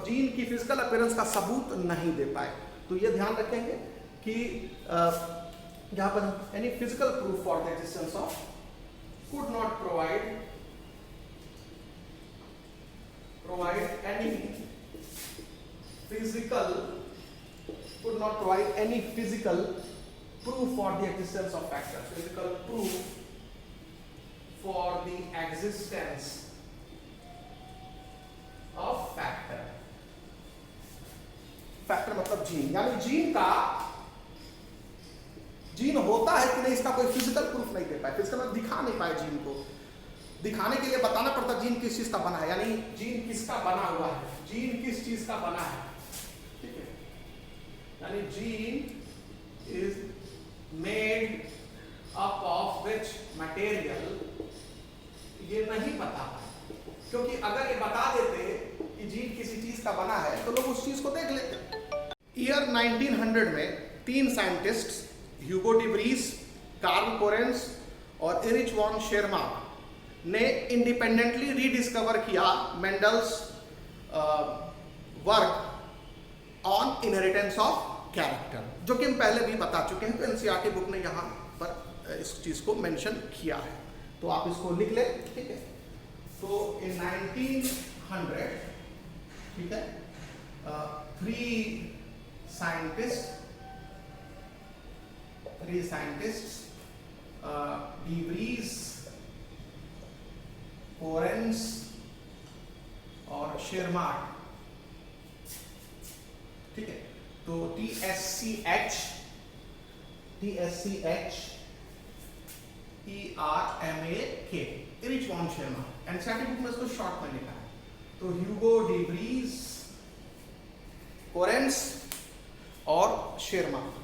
जीन की फिजिकल अपीयरेंस का सबूत नहीं दे पाए। तो ये ध्यान रखेंगे कि यहाँ पर any physical proof for the existence of could not provide any physical proof for the existence of factors. Physical proof for the existence of factor. Factor मतलब जीन, यानी जीन होता है कि नहीं इसका कोई फिजिकल प्रूफ नहीं दे पाए, फिजिकल मतलब दिखा नहीं पाए जीन को। दिखाने के लिए बताना पड़ता जीन किस चीज का बना है, यानी जीन किसका बना हुआ है, जीन किस चीज का बना है, ठीक है। यानी gene is made up of which material, ये नहीं पता है, क्योंकि अगर ये बता देते कि जीव किसी चीज का बना है तो लोग उस चीज को देख लेते। ईयर 1900 में 3 scientists Hugo de Vries, Carl Correns और एरिच वॉन शेरमार्क ने इंडिपेंडेंटली रीडिस्कवर किया Mendel's work on inheritance of character, जो कि हम पहले भी बता चुके हैं। तो एनसीईआरटी बुक ने यहाँ पर इस चीज को मेंशन किया है, तो आप इसको लिख ले, ठीक है। तो इन 1900, ठीक है, 3 साइंटिस्ट्स डी व्रीज, कोरेंस और शेरमार्क, ठीक है। तो TSCH ERMAK, Erich von Tschermak, NCERT book में इसको शॉर्ट में लिखा है। तो ह्यूगो डी व्रीज, कोरेंस और शेरमार्क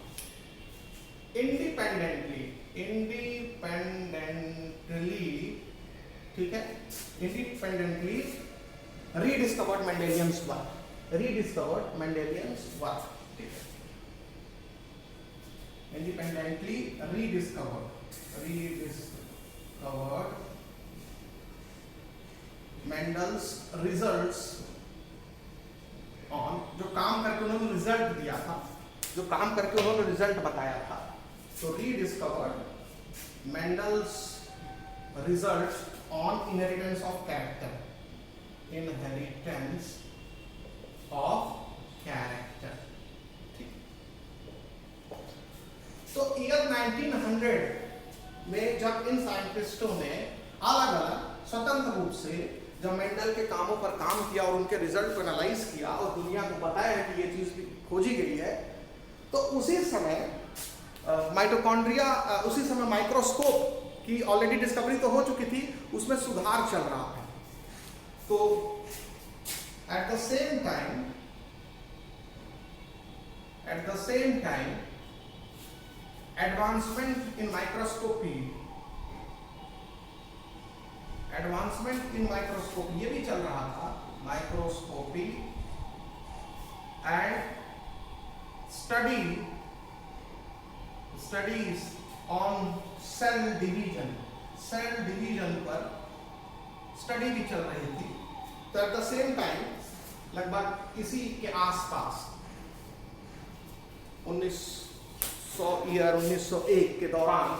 इंडिपेंडेंटली, ठीक है, इंडिपेंडेंटली रीडिस्कवर्ड मेंडेलियंस वर्क, ठीक है, independently rediscovered Mendel's results on, जो काम करके उन्होंने रिजल्ट दिया था, जो काम करके उन्होंने रिजल्ट बताया था, तो rediscovered Mendel's results on inheritance of character, inheritance of character, ठीक। तो ईयर 1900 में जब इन साइंटिस्टों ने अलग अलग स्वतंत्र रूप से जब मेंडल के कामों पर काम किया और उनके रिजल्ट को एनालाइज किया और दुनिया को बताया कि ये चीज भी खोजी गई है, तो उसी समय माइटोकॉन्ड्रिया, उसी समय माइक्रोस्कोप की ऑलरेडी डिस्कवरी तो हो चुकी थी, उसमें सुधार चल रहा था। तो at the same time advancement in microscopy ये भी चल रहा था, microscopy and studies on sale division पर स्टडी भी चल रही थी। तो एट द सेम टाइम लगभग इसी के आसपास 1901 के दौरान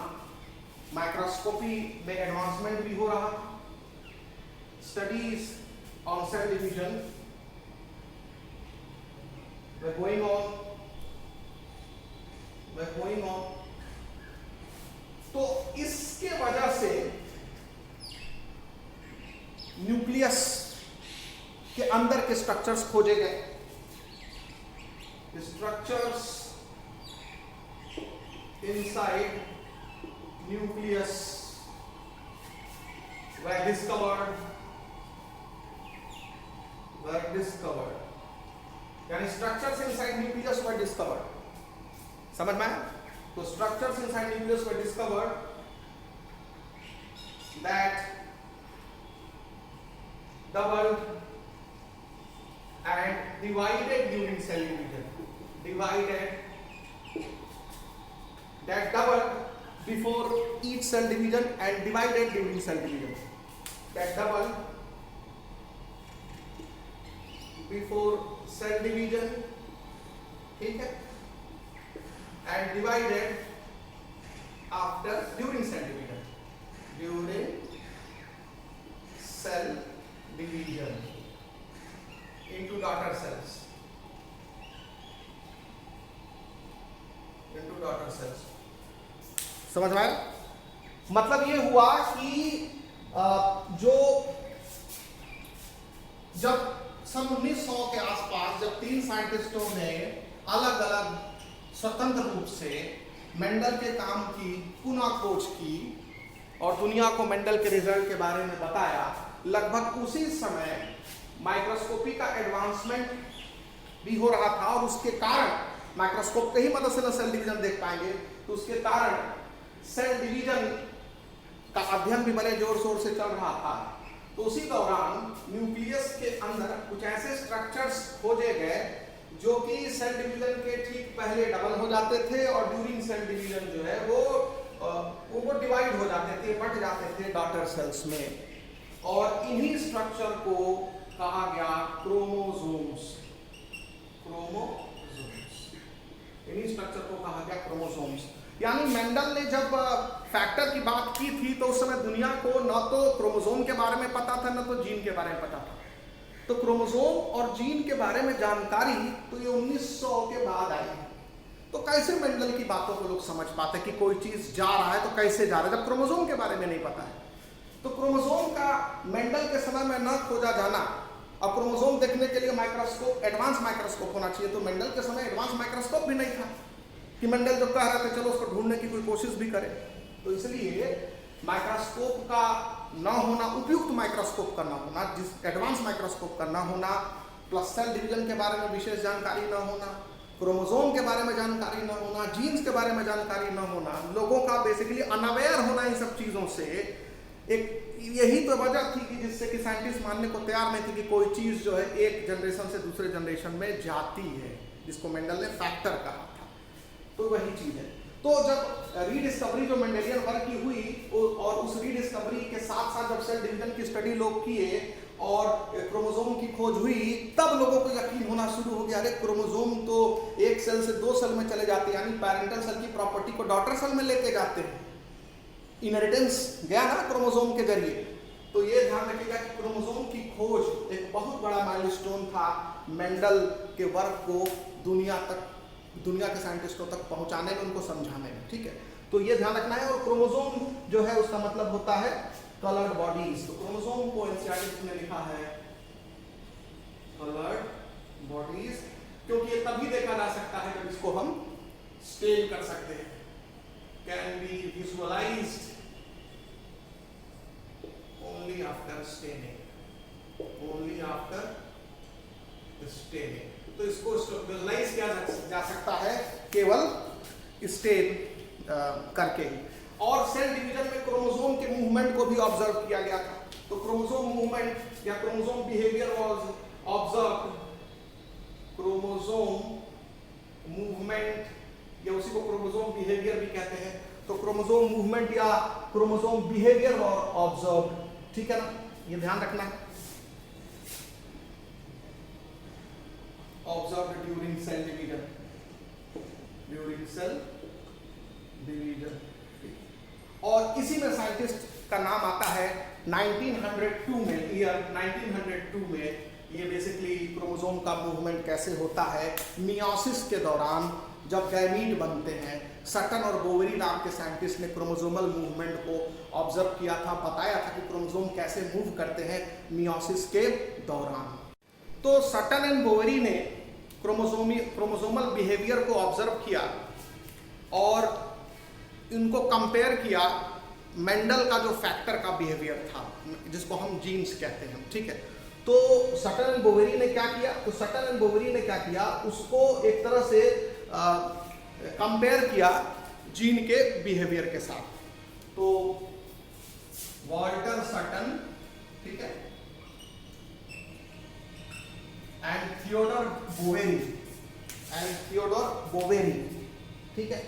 माइक्रोस्कोपी में एडवांसमेंट भी हो रहा, studies on sale division were going on। तो इसके वजह से न्यूक्लियस के अंदर के स्ट्रक्चर्स खोजे गए, structures inside nucleus were discovered, यानी structures inside nucleus were discovered, समझ में आया? तो structures inside nucleus were discovered that doubled and divided during cell division, that doubled before each cell division and divided during cell division, that doubled before cell division, ठीक है, and divided after during cell division into daughter cells, समझ में आया? मतलब ये हुआ कि जो जब सन 1900 के आसपास जब 3 साइंटिस्टों ने अलग अलग स्वतंत्र रूप से मेंडल के काम की पुनः खोज की और दुनिया को मेंडल के रिजल्ट के बारे में बताया, लगभग उसी समय माइक्रोस्कोपी का एडवांसमेंट भी हो रहा था और उसके कारण माइक्रोस्कोप के ही मदद से सेल डिवीजन देख पाएंगे, तो उसके कारण सेल डिवीजन का अध्ययन भी बड़े जोर शोर से चल रहा था, तो उसी दौरान न्यूक्लियस के अंदर कुछ ऐसे स्ट्रक्चर्स खोजे गए जो कि सेल डिवीजन के ठीक पहले डबल हो जाते थे और ड्यूरिंग सेल डिवीजन जो है वो डिवाइड हो जाते थे, बट जाते थे डॉटर सेल्स में, और इन्हीं स्ट्रक्चर को कहा गया क्रोमोसोम्स। इन्हीं स्ट्रक्चर को कहा गया क्रोमोसोम्स। यानी मेंडल ने जब फैक्टर की बात की थी तो उस समय दुनिया को न तो क्रोमोसोम के बारे में पता था, न तो जीन के बारे में पता था। तो क्रोमोसोम और जीन के बारे में जानकारी तो ये 1900 के बाद आई है। तो कैसे मेंडल की बातों को लोग समझ पाते कि कोई चीज जा रहा है तो कैसे जा रहा है, जब क्रोमोसोम के बारे में नहीं पता है। तो क्रोमोसोम का मेंडल के समय में न खोजा जाना, अब क्रोमोसोम देखने के लिए माइक्रोस्कोप, एडवांस माइक्रोस्कोप होना चाहिए, तो मेंडल के समय एडवांस माइक्रोस्कोप भी नहीं था कि मेंडल जो कह रहे थे चलो उसको ढूंढने की कोई कोशिश भी करें। तो इसलिए माइक्रोस्कोप का ना होना, उपयुक्त माइक्रोस्कोप का ना होना, जिस एडवांस माइक्रोस्कोप का ना होना, प्लस सेल डिवीजन के बारे में विशेष जानकारी ना होना, क्रोमोसोम के बारे में जानकारी ना होना, जीन्स के बारे में जानकारी ना होना, लोगों का बेसिकली अनअवेयर होना इन सब चीज़ों से, एक यही तो वजह थी कि जिससे कि साइंटिस्ट मानने को तैयार नहीं थे कि कोई चीज़ जो है एक जनरेशन से दूसरे जनरेशन में जाती है, जिसको मेंडल ने फैक्टर कहा था। तो वही चीज़ है। तो जब रीडिस्कवरी जो मेंडेलियन वर्क की हुई और उस रीडिस्कवरी के साथ साथ जब सेल डिवीजन की स्टडी लोग किए और क्रोमोसोम की खोज हुई, तब लोगों को यकीन होना शुरू हो गया, अरे क्रोमोसोम तो एक सेल से 2 सेल में चले जाते हैं, यानी पैरेंटल सेल की प्रॉपर्टी को डॉटर सेल में लेके जाते हैं, इनहेरिटेंस गया ना क्रोमोसोम के जरिए। तो ये ध्यान रखिएगा कि क्रोमोसोम की खोज एक बहुत बड़ा माइलस्टोन था मेंडल के वर्क को दुनिया के साइंटिस्टों तक पहुंचाने में, उनको समझाने में। ठीक है, तो ये ध्यान रखना है। और क्रोमोसोम जो है उसका मतलब होता है कलर्ड बॉडीज। तो क्रोमोसोम को एनसीईआरटी ने लिखा है कलर्ड बॉडीज, क्योंकि ये तभी देखा जा सकता है जब इसको हम स्टेन कर सकते हैं, can be visualised only after staining, only after staining। तो इसको विजुअलाइज किया जा सकता है केवल स्टेन करके ही। और सेल डिवीजन में क्रोमोसोम के मूवमेंट को भी ऑब्जर्व किया गया था। तो क्रोमोसोम मूवमेंट या chromosome behaviour was observe. Chromosome movement या उसी को क्रोमोसोम बिहेवियर भी कहते हैं। तो क्रोमोसोम मूवमेंट या क्रोमोसोम बिहेवियर और ऑब्जर्व, ठीक है ना, ये ध्यान रखना है। Observe during cell division, during cell division. और इसी में साइंटिस्ट का नाम आता है 1902 में, ईयर 1902 में। ये बेसिकली क्रोमोसोम का मूवमेंट कैसे होता है, मियोसिस के दौरान जब गैमीट बनते हैं, सटन और बोवेरी नाम के साइंटिस्ट ने क्रोमोसोमल मूवमेंट को ऑब्जर्व किया था, बताया था कि क्रोमोसोम कैसे मूव करते हैं मियोसिस के दौरान। तो सटन एंड बोवेरी ने क्रोमोसोमल बिहेवियर को ऑब्जर्व किया और इनको कंपेयर किया मेंडल का जो फैक्टर का बिहेवियर था, जिसको हम जीन्स कहते हैं। ठीक है, तो सटन एंड बोवेरी ने क्या किया, तो सटन एंड बोवेरी ने क्या किया, उसको एक तरह से कंपेयर किया जीन के बिहेवियर के साथ। तो वॉल्टर सटन, ठीक है, एंड थियोडोर बोवेरी, ठीक है,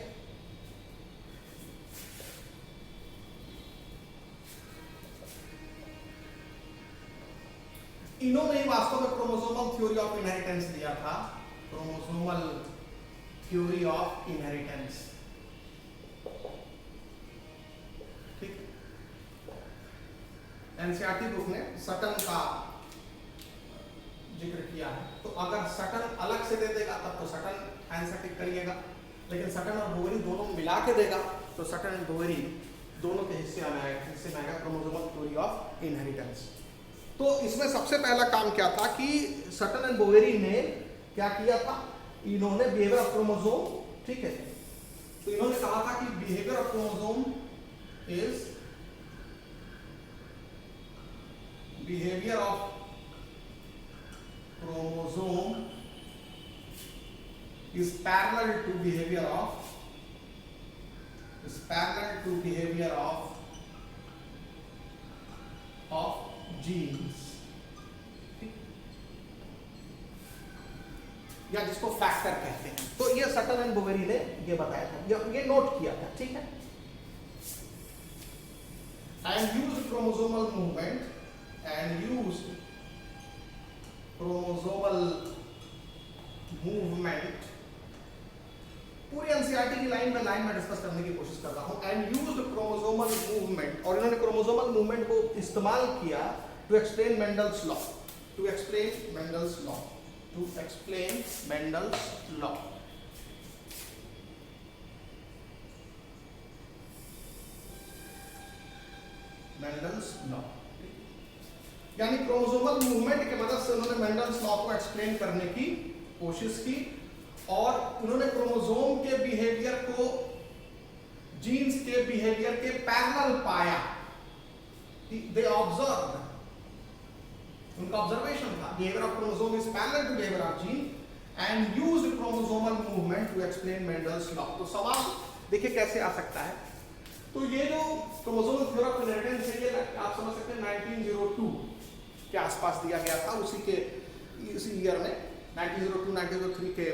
इन्होंने वास्तव में क्रोमोसोमल थ्योरी ऑफ इनहेरिटेंस दिया था। क्रोमोसोमल थ्योरी ऑफ इनहेरिटेंस, ठीक है, एनसीईआरटी बुक ने सटन का जिक्र किया है। तो अगर सटन अलग से दे देगा तब तो सटन आंसर टिक करिएगा, लेकिन सटन और बोवेरी दोनों मिला के देगा तो सटन एंड बोवेरी दोनों के हिस्से में आएगा क्रोमोसोमल थ्योरी ऑफ इनहेरिटेंस। तो इसमें सबसे पहला काम क्या था कि सटन एंड बोवेरी ने क्या किया था, इन्होंने बिहेवियर ऑफ क्रोमोसोम, ठीक है, तो इन्होंने कहा था कि behaviour of chromosome is behaviour of chromosome is parallel to behaviour of parallel to behaviour of genes, या जिसको फैक्टर कहते हैं। तो ये सटल एंड बोवेरी ने ये बताया था, ये नोट किया था, ठीक है। एंड यूज्ड क्रोमोसोमल मूवमेंट, पूरी एनसीईआरटी की लाइन में डिस्कस करने की कोशिश कर रहा हूं। एंड यूज्ड क्रोमोसोमल मूवमेंट, और इन्होंने क्रोमोसोमल मूवमेंट को इस्तेमाल किया to explain Mendel's law, to explain Mendel's law. यानी क्रोमोसोमल मूवमेंट की मदद से उन्होंने मेंडल्स लॉ को एक्सप्लेन करने की कोशिश की, और उन्होंने क्रोमोसोम के बिहेवियर को जीन्स के बिहेवियर के पैरेलल पाया। दे ऑब्जर्व्ड, उनका ऑब्जर्वेशन था, behaviour of chromosome is parallel to behaviour of gene and used chromosomal movement to explain Mendel's law. तो सवाल देखिए कैसे आ सकता है। तो ये जो क्रोमोसोमल थ्योरी ऑफ इनहेरिटेंस है, ये आप समझ सकते हैं 1902 के आसपास दिया गया था, इसी ईयर में 1902-1903 के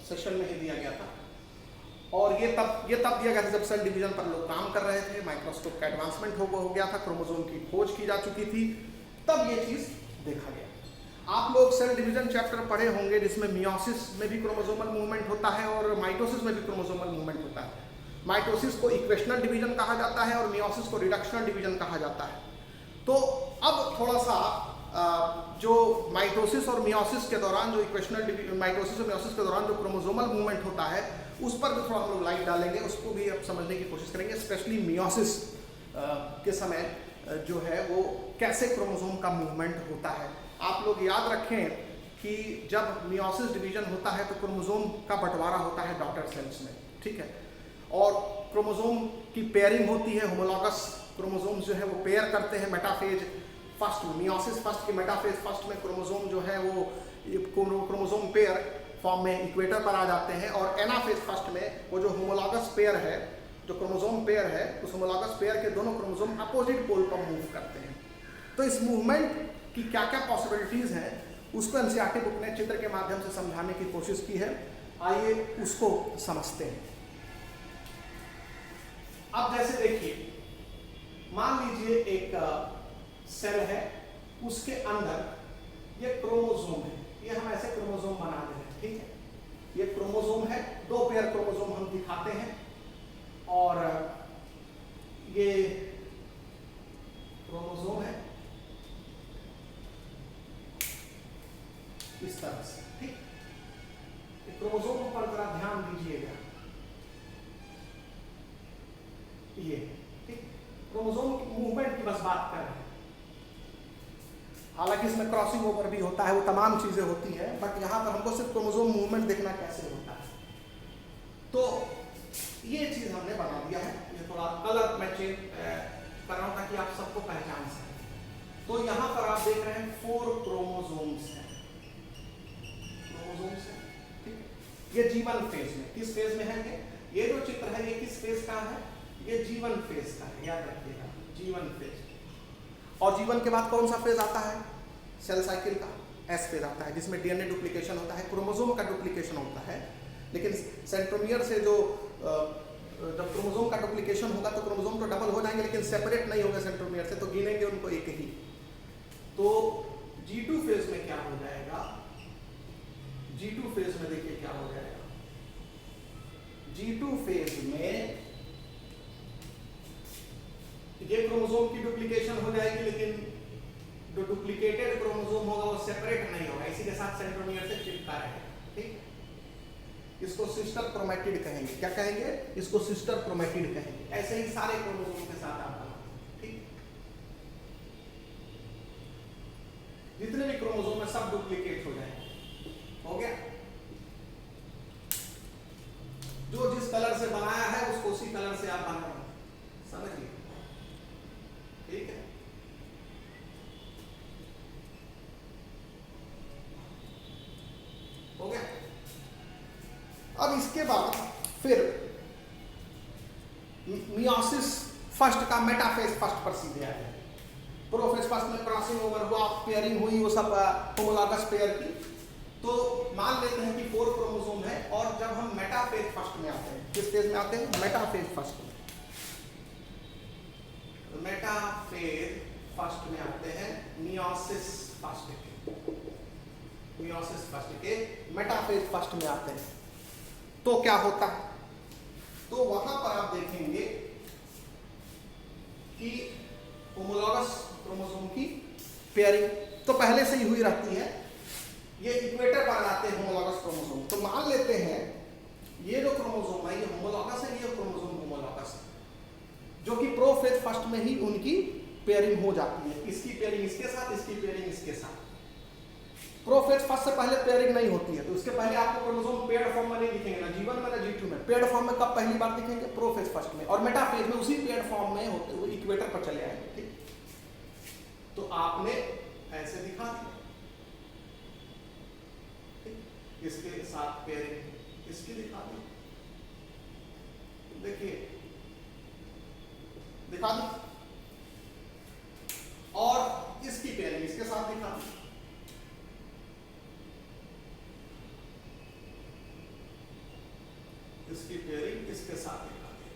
सेशन में ही दिया गया था। और ये तब दिया गया था जब सेल डिवीजन पर लोग काम कर रहे थे, माइक्रोस्कोप का एडवांसमेंट हो गया था, क्रोमोसोम की खोज की जा चुकी थी, तब ये चीज देखा गया। आप लोग सेल डिवीजन चैप्टर पढ़े होंगे जिसमें मियोसिस में भी क्रोमोसोमल मूवमेंट होता है और माइटोसिस में भी क्रोमोसोमल मूवमेंट होता है। माइटोसिस को इक्वेशनल डिवीजन कहा जाता है और मियोसिस को रिडक्शनल डिवीजन कहा जाता है। तो अब थोड़ा सा जो माइटोसिस और मियोसिस के दौरान जो माइटोसिस और मियोसिस के दौरान जो क्रोमोसोमल मूवमेंट होता है उस पर भी थोड़ा हम लोग लाइट डालेंगे, उसको भी अब समझने की कोशिश करेंगे, स्पेशली मियोसिस के समय जो है वो कैसे क्रोमोसोम का मूवमेंट होता है। आप लोग याद रखें कि जब मियोसिस डिवीजन होता है तो क्रोमोसोम का बंटवारा होता है डॉटर सेल्स में, ठीक है, और क्रोमोसोम की पेयरिंग होती है, होमोलॉगस क्रोमोसोम्स जो है वो पेयर करते हैं। मेटाफेज फर्स्ट में, मियोसिस फर्स्ट की मेटाफेज फर्स्ट में क्रोमोसोम जो है वो क्रोमोसोम पेयर फॉर्म में इक्वेटर पर आ जाते हैं, और एनाफेज फर्स्ट में वो जो होमोलॉगस पेयर है, जो क्रोमोसोम पेयर है, उस होमोलॉगस पेयर के दोनों क्रोमोसोम अपोजिट पोल पर मूव करते हैं। तो इस मूवमेंट की क्या क्या पॉसिबिलिटीज हैं उसको एनसीईआरटी बुक ने चित्र के माध्यम से समझाने की कोशिश की है। आइए उसको समझते हैं। अब जैसे देखिए, मान लीजिए एक सेल है, उसके अंदर ये क्रोमोसोम है, ये हम ऐसे क्रोमोसोम बना दे रहे हैं, ठीक है, ये क्रोमोसोम है, 2 पेयर क्रोमोसोम हम दिखाते हैं, और ये क्रोमोसोम है इस तरह से, ठीक। क्रोमोसोम पर जरा ध्यान दीजिएगा, ये ठीक, क्रोमोसोम की मूवमेंट की बस बात कर रहे हैं। हालांकि इसमें क्रॉसिंग ओवर भी होता है, वो तमाम चीजें होती हैं, बट यहाँ पर हमको सिर्फ क्रोमोसोम मूवमेंट देखना कैसे होता है। तो ये चीज हमने बना दिया है, ये थोड़ा कलर मैं चेंज कर रहा हूं ताकि आप सबको पहचान सकें। तो यहाँ पर आप देख रहे हैं 4 क्रोमोसोम्स हैं, ठीक है। ये जीवन फेज में, किस फेज में है ये जो चित्र है, ये किस फेज का है, ये जीवन फेज का है, याद रखिएगा, जीवन फेज। और जीवन के बाद कौन सा फेज आता है, सेल साइकिल का एस फेज आता है, जिसमें डीएनए डुप्लीकेशन होता है, क्रोमोसोम का डुप्लीकेशन होता है। लेकिन सेंट्रोमियर से जो जब क्रोमोसोम का डुप्लीकेशन होगा तो क्रोमोसोम तो डबल हो जाएंगे, लेकिन सेपरेट नहीं होंगे सेंट्रोमियर से, तो गिनेंगे उनको एक ही। तो G2 फेज में क्या हो जाएगा, G2 फेज में देखिए क्या हो जाएगा, G2 फेज में ये क्रोमोसोम की डुप्लीकेशन हो जाएगी, लेकिन जो डुप्लीकेटेड क्रोमोसोम होगा वो सेपरेट नहीं होगा, इसी के साथ सेंट्रोमियर से चिपका रहेगा, ठीक। इसको सिस्टर क्रोमैटिड कहेंगे, क्या कहेंगे, इसको सिस्टर क्रोमैटिड कहेंगे। ऐसे ही सारे क्रोमोसोम के साथ आप बनाते, ठीक। जितने भी क्रोमोसोम है सब डुप्लीकेट हो जाएंगे, हो गया। जो जिस कलर से बनाया है उसको उसी कलर से आप बना रहे, समझिए, ठीक है। हो गया। अब इसके बाद फिर मियोसिस फर्स्ट का मेटाफेज फर्स्ट पर सीधे आ जाए। प्रोफेज फर्स्ट में क्रॉसिंग ओवर हुआ, पेयरिंग हुई, वो सब होमोलॉगस पेयर की। तो मान लेते हैं कि 4 क्रोमोसोम है, और जब हम मेटाफेज फर्स्ट में आते हैं, किस फेज में आते हैं? मेटाफेज फर्स्ट में। मेटाफेज फर्स्ट में आते हैं मियोसिस फर्स्ट के, मियोसिस फर्स्ट के मेटाफेज फर्स्ट में आते हैं। तो क्या होता है? तो वहां पर आप देखेंगे कि होमोलॉगस क्रोमोसोम की पेयरिंग तो पहले से ही हुई रहती है, ये इक्वेटर पर आते हैं होमोलॉगस क्रोमोसोम। तो मान लेते हैं ये जो क्रोमोसोम है ये होमोलॉगस है, ये क्रोमोसोम होमोलॉगस है, जो कि प्रोफेज फर्स्ट में ही उनकी पेयरिंग हो जाती है। इसकी पेयरिंग इसके साथ, इसकी पेयरिंग इसके साथ। प्रोफेज फर्स्ट से पहले पेयरिंग नहीं होती है, तो इसके पहले आपको क्रोमोसोम पेयर्ड फॉर्म में नहीं दिखेंगे, ना G1 में ना G2 में। पेयर्ड फॉर्म में कब पहली बार दिखेंगे? प्रोफेज फर्स्ट में। और मेटाफेज में उसी पेयर्ड फॉर्म में होते हुए इक्वेटर पर चले आएंगे। ठीक, तो आपने ऐसे दिखा दिया, इसके साथ पेयरिंग इसकी दिखा दी, देखिए दिखा दी, और इसकी पेयरिंग इसके साथ दिखा दी। इसकी पेयरिंग इसके साथ दिखा दी।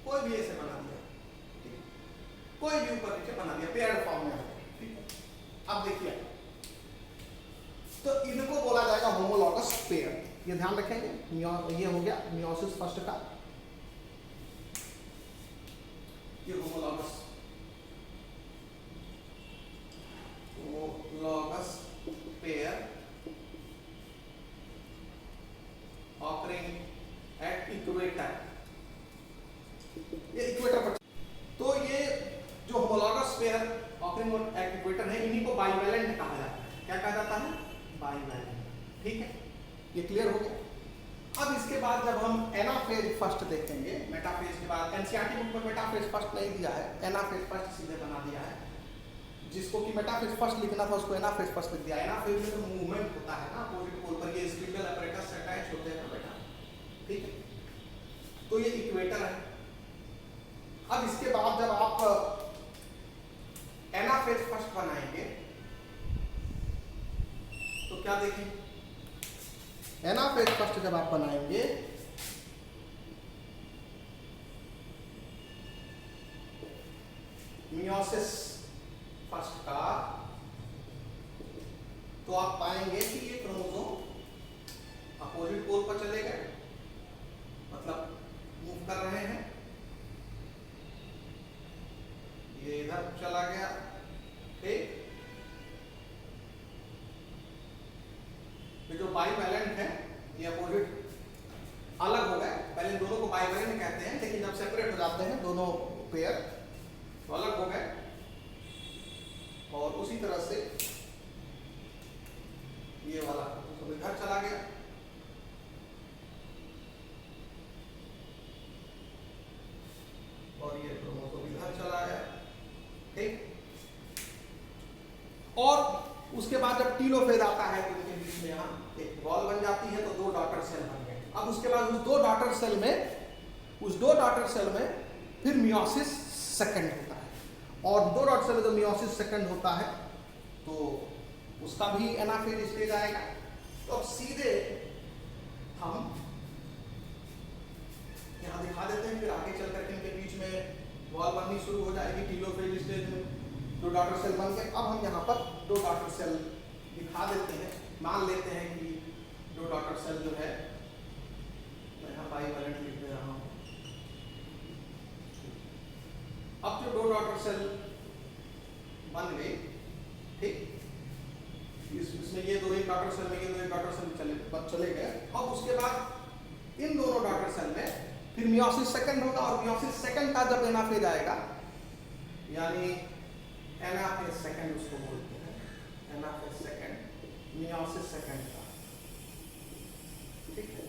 कोई भी ऐसे बना दिया, कोई भी ऊपर नीचे बना दिया, पेयर्ड फॉर्म में। ठीक है, अब देखिए, तो इनको बोला जाएगा होमोलॉगस पेयर। ये ध्यान रखेंगे। ये हो गया मियोसिस फर्स्ट का, ये homologous pair occurring at equator, ये इक्वेटर पर। तो ये जो homologous pair occurring at equator है, इन्हीं को बाइवेलेंट कहा जाता है। क्या कहा जाता है? बाइवेलेंट। ठीक है, ये क्लियर हो गया। अब इसके बाद जब हम एनाफेज फर्स्ट देखेंगे, मेटाफेज के बाद एनसीईआरटी बुक में मेटाफेज फर्स्ट नहीं दिया है, एनाफेज फर्स्ट सीधे बना दिया है। जिसको कि मेटाफेज फर्स्ट लिखना था उसको एनाफेज फर्स्ट लिख दिया। एनाफेज में तो मूवमेंट होता है ना अपोजिट पोल पर, ये स्पिंडल अपरेटस अटैच होते हैं ना बेटा। ठीक है, तो ये इक्वेटर है। अब इसके बाद जब आप एनाफेज फर्स्ट बनाएंगे तो क्या देखेंगे? एनाफेज फर्स्ट जब आप बनाएंगे मियोसिस फर्स्ट का, तो आप पाएंगे कि ये क्रोमोसोम अपोजिट पोल पर चले गए, मतलब मूव कर रहे हैं। ये इधर चला गया। ठीक, ये जो बाइवेलेंट है ये अपोजिट अलग हो गए। पहले दोनों को बाइवेलेंट कहते हैं, लेकिन जब सेपरेट हो जाते हैं दोनों पेयर तो अलग हो गए। और उसी तरह से ये वाला तो इधर चला गया। और ये क्रोमोसोम इधर चला गया। ठीक, और उसके बाद जब टीलोफेज आता है तो इनके बीच में यहाँ एक वॉल बन जाती है, तो 2 डॉटर सेल बन गए। अब उसके बाद उस 2 डॉटर सेल में फिर मियोसिस सेकंड होता है, और 2 डॉटर सेल में जब मियोसिस सेकंड होता है तो उसका भी एनाफेज स्टेज आएगा। तो अब सीधे हम यहाँ दिखा देते हैं, फिर आगे चल करके इनके बीच में वॉल बननी शुरू हो जाएगी टीलोफेज स्टेज में। 2 डॉटर सेल बन गए। अब हम यहाँ पर 2 डॉटर सेल दिखा देते हैं। मान लेते हैं कि 2 डॉटर सेल जो है, मैं यहाँ बाइवेलेंट लिख दे रहा हूँ। अब जो 2 डॉटर सेल बन गए, ठीक, इसमें ये 2 एक डॉटर सेल में, ये 2 एक डॉटर सेल चले गए। अब उसके बाद इन दोनों डॉटर सेल में फिर मियोसिस सेकंड होगा, और मियोसिस सेकंड का जब एनाफेज आएगा, यानी एनाफेज सेकंड उसको बोलते हैं, एनाफेज सेकंड मियोसिस सेकंड का। ठीक है,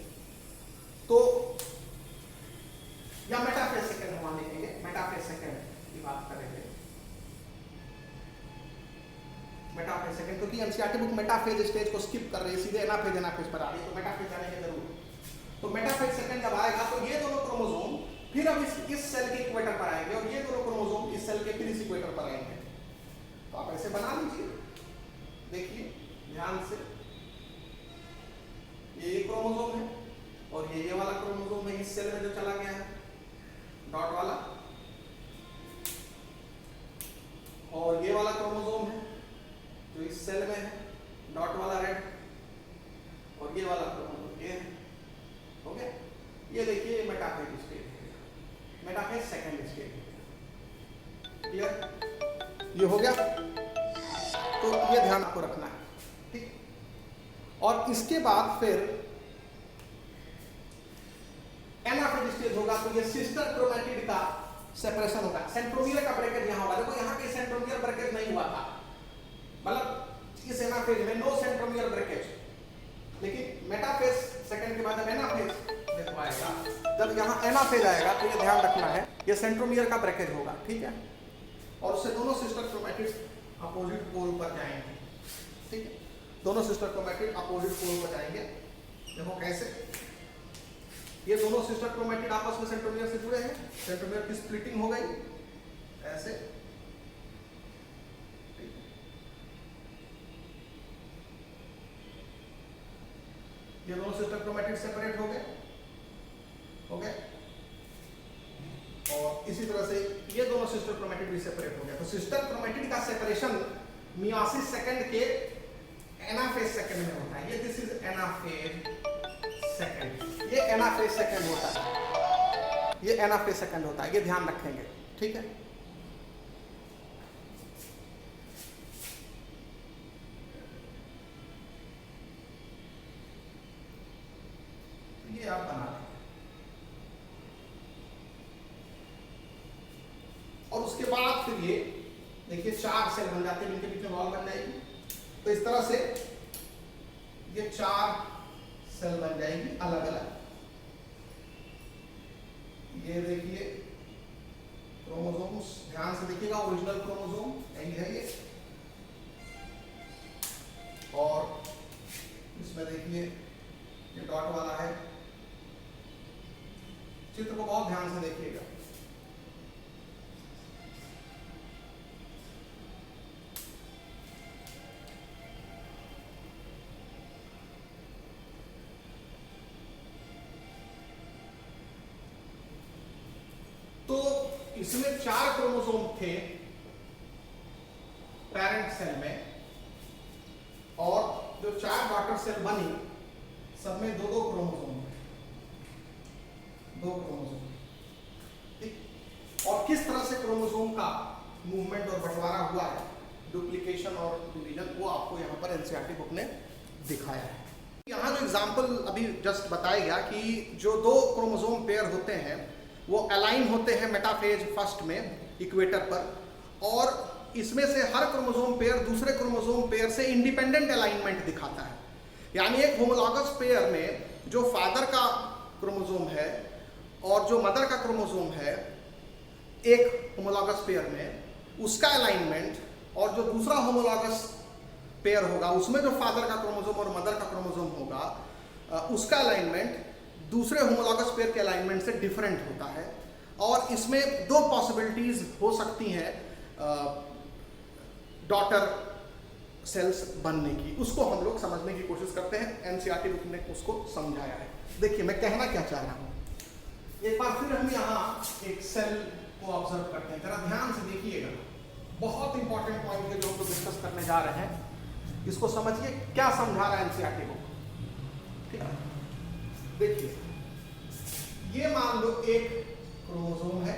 तो या मेटाफेज सेकंड हम लिखेंगे, मेटाफेज सेकंड की बात करेंगे। मेटाफेज सेकंड, क्योंकि एनसीईआरटी बुक मेटाफेज स्टेज को स्किप कर रही है, सीधे एनाफेज पर आ रही है, तो मेटाफेज जाने की जरूरत। तो मेटाफेज सेकंड जब आएगा तो ये दोनों क्रोमोसोम फिर अब इस सेल के इक्वेटर पर आएंगे और ये दोनों क्रोमोसोम इस सेल के फिर इस इक्वेटर पर आएंगे। तो आप ऐसे बना लीजिए, देखिए ध्यान से, ये क्रोमोसोम है और ये वाला क्रोमोसोम है इस सेल में जो चला गया है डॉट वाला, और ये वाला क्रोमोसोम है जो इस सेल में है डॉट वाला रेड, और ये वाला क्रोमोसोम ये है। हो गया? ये देखिए मेटाफेज स्टेज है, मेटाफेज सेकंड स्टेज है। क्लियर? ये हो गया? तो ये ध्यान आपको रखना है, ठीक। और इसके बाद फिर एनाफेज स्टेज होगा, तो ये सिस्टर क्रोमैटिड का सेपरेशन होगा। सेंट्रोमियर का ब्रेकेज यहाँ होगा। देखो यहाँ पे सेंट्रोमियर ब्रेकेज नहीं हुआ था, मतलब इस एनाफेज में नो सेंट्रोमियर ब्रेकेज, लेकिन मेटाफेज सेकंड के बाद जब एनाफेज देखो आएगा, जब यहाँ एनाफेज आएगा तो ये ध्यान रखना है ये सेंट्रोमियर का ब्रेकेज होगा, ठीक है। और उससे दोनों सिस्टर क्रोमैटिड्स अपोजिट पोल पर जाएंगे, ठीक है। दोनों सिस्टर क्रोमैटिड अपोजिट पोल पर जाएंगे। देखो कैसे, ये दोनों सिस्टर क्रोमैटिड आपस में सेंट्रोमियर से जुड़े हैं, सेंट्रोमियर की स्प्लिटिंग हो गई ऐसे, ये दोनों सिस्टर क्रोमैटिड सेपरेट हो गए, हो गए। और इसी तरह से ये दोनों सिस्टर क्रोमैटिड भी सेपरेट हो गए। तो सिस्टर क्रोमैटिड का सेपरेशन मियोसिस सेकंड के एनाफेज सेकंड में होता है। ये दिस इज एनाफेज सेकंड, ये एनाफेज सेकंड होता है, ये एनाफेज सेकंड होता है, ये ध्यान रखेंगे, ठीक है। ये आप बना लें और उसके बाद फिर ये देखिए 4 सेल बन जाते हैं, इनके बीच में वॉल बन जाएगी। तो इस तरह से ये 4 सेल बन जाएगी अलग अलग। ये देखिए क्रोमोसोम्स, ध्यान से देखिएगा, ओरिजिनल क्रोमोसोम यही है ये, और इसमें देखिए ये डॉट वाला है। चित्र को बहुत ध्यान से देखिएगा। तो इसमें 4 क्रोमोसोम थे पेरेंट सेल में, और जो 4 डॉटर सेल बनी सब में 2-2 क्रोमोसोम, 2 क्रोमोसोम, ठीक। और किस तरह से क्रोमोसोम का मूवमेंट और बंटवारा हुआ है, डुप्लीकेशन और डिवीजन, वो आपको यहाँ पर एनसीईआरटी बुक ने दिखाया है। यहाँ जो एग्जाम्पल अभी जस्ट बताया गया कि जो 2 क्रोमोसोम पेयर होते हैं वो अलाइन होते हैं मेटाफेज फर्स्ट में इक्वेटर पर, और इसमें से हर क्रोमोसोम पेयर दूसरे क्रोमोसोम पेयर से इंडिपेंडेंट अलाइनमेंट दिखाता है। यानी एक होमोलॉगस पेयर में जो फादर का क्रोमोसोम है और जो मदर का क्रोमोसोम है, एक होमोलॉगस पेयर में उसका अलाइनमेंट, और जो दूसरा होमोलॉगस पेयर होगा उसमें जो फादर का क्रोमोसोम और मदर का क्रोमोसोम होगा उसका अलाइनमेंट दूसरे होमोलॉगस पेयर के अलाइनमेंट से डिफरेंट होता है। और इसमें 2 पॉसिबिलिटीज हो सकती हैं डॉटर सेल्स बनने की, उसको हम लोग समझने की कोशिश करते हैं। एनसीईआरटी बुक ने उसको समझाया है। देखिए मैं कहना क्या चाह रहा हूँ, एक बार फिर हम यहाँ एक सेल को ऑब्जर्व करते हैं, जरा ध्यान से देखिएगा। बहुत इंपॉर्टेंट पॉइंट है जो हम लोग डिस्कस करने जा रहे हैं, इसको समझिए क्या समझा रहा है एनसीईआरटी बुक, ठीक है। देखिए ये मान लो एक क्रोमोसोम है,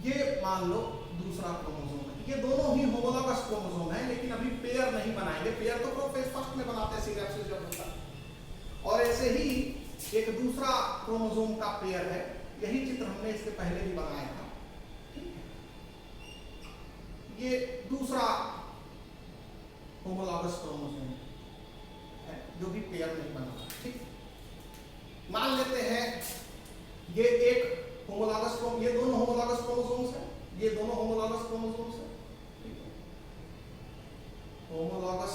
ये मान लो दूसरा क्रोमोसोम है, ये दोनों ही होमोलॉगस क्रोमोसोम है, लेकिन अभी पेयर नहीं बनाएंगे। पेयर तो प्रोफेज फर्स्ट में बनाते हैं सिनैप्सिस जब होता है। और ऐसे ही एक दूसरा क्रोमोसोम का पेयर है, यही चित्र हमने इससे पहले भी बनाया था, ठीक है। ये दूसरा होमोलॉगस क्रोमोसोम है जो भी पेयर नहीं बना, ठीक। मान लेते हैं ये एक होमोलॉगस क्रोमोसोम, ये दोनों होमोलॉगस क्रोमोसोम्स हैं, ये दोनों होमोलॉगस क्रोमोसोम्स हैं, ठीक है। होमोलॉगस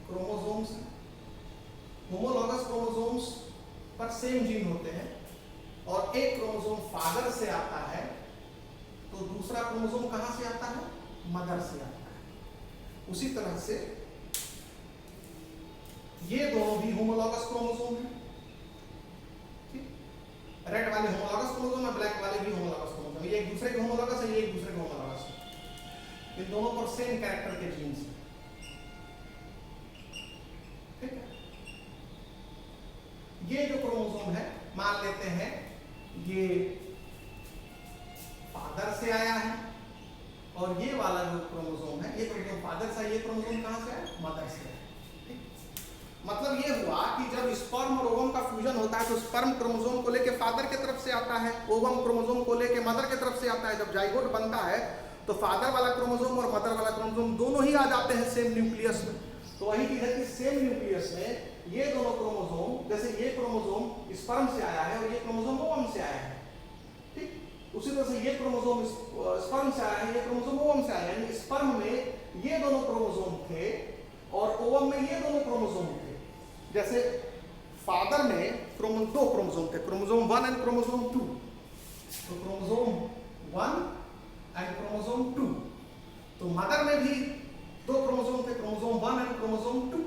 क्रोमोसोम्स, होमोलॉगस क्रोमोसोम्स पर सेम जीन होते हैं और एक क्रोमोसोम फादर से आता है तो दूसरा क्रोमोसोम कहां से आता है? मदर से आता है। उसी तरह से ये दोनों भी होमोलॉगस क्रोमोसोम हैं। ठीक, रेड वाले होमोलॉगस क्रोमोसोम है, ब्लैक वाले भी होमोलॉगस क्रोमोसोम है। ये एक दूसरे के होमोलॉगस है, ये एक दूसरे के होमोलॉगस है। इन दोनों पर सेम कैरेक्टर के जीन्स हैं। ठीक है, ये जो क्रोमोसोम है मान लेते हैं ये फादर से आया है और ये वाला जो क्रोमोसोम है ये क्रोमोसोम फादर से, ये क्रोमोसोम कहां से आया? मदर से आया। मतलब ये हुआ कि जब स्पर्म और ओवम का फ्यूजन होता है तो स्पर्म क्रोमोसोम को लेके फादर की तरफ से आता है, ओवम क्रोमोसोम को लेके मदर की तरफ से आता है। जब जाइगोट बनता है तो फादर वाला क्रोमोसोम और मदर वाला क्रोमोसोम दोनों ही आ जाते हैं सेम न्यूक्लियस में। तो वही चीज है कि सेम न्यूक्लियस में ये दोनों क्रोमोसोम, जैसे ये क्रोमोसोम स्पर्म से आया है और ये क्रोमोसोम ओवम से आया है। ठीक, उसी तरह से ये क्रोमोसोम स्पर्म से आया है, ये क्रोमोसोम ओवम से आया है। यानी स्पर्म में ये दोनों क्रोमोसोम थे और ओवम में ये दोनों क्रोमोसोम थे। जैसे फादर में दो क्रोमोसोम थे, क्रोमोसोम 1 एंड क्रोमोसोम 2। तो क्रोमोसोम 1 एंड क्रोमोसोम 2। तो मदर में भी दो क्रोमोसोम थे, क्रोमोसोम 1 एंड क्रोमोसोम 2।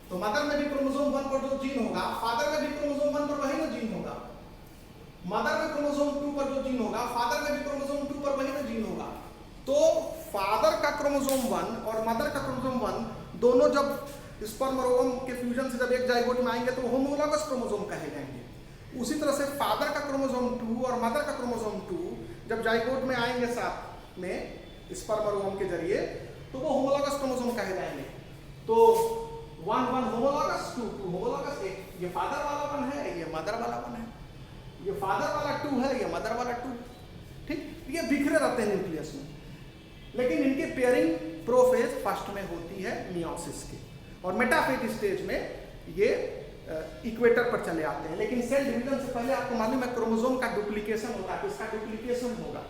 तो मदर में भी क्रोमोसोम 1 पर जो जीन होगा, फादर में भी क्रोमोसोम 1 पर वही ना जीन होगा। मदर में क्रोमोसोम 2 पर जो जीन होगा, फादर में भी क्रोमोसोम 2 पर वही ना जीन होगा। तो फादर का क्रोमोसोम 1 और मदर का क्रोमोसोम 1 दोनों जब स्पर्म और ओवम के फ्यूजन से जब एक जाइगोट में आएंगे तो होमोलॉगस क्रोमोसोम कहे जाएंगे। उसी तरह से फादर का क्रोमोसोम 2 और मदर का क्रोमोसोम 2 जब जाइगोट में आएंगे साथ में स्पर्म और ओवम के जरिए तो वो होमोलॉगस क्रोमोसोम कहे जाएंगे। तो 1 1 होमोलॉगस, 2 2 होमोलॉगस। एक ये फादर वाला 1 है, ये मदर वाला 1 है। ये फादर वाला 2 है, ये मदर वाला 2। ठीक, ये बिखरे रहते हैं न्यूक्लियस में, लेकिन इनकी पेयरिंग प्रोफेज फर्स्ट में होती है मियोसिस की और मेटाफेज स्टेज में ये इक्वेटर पर चले आते हैं। लेकिन सेल डिवीजन से पहले आपको मालूम है क्रोमोसोम का डुप्लीकेशन होता है। तो इसका डुप्लीकेशन होगा,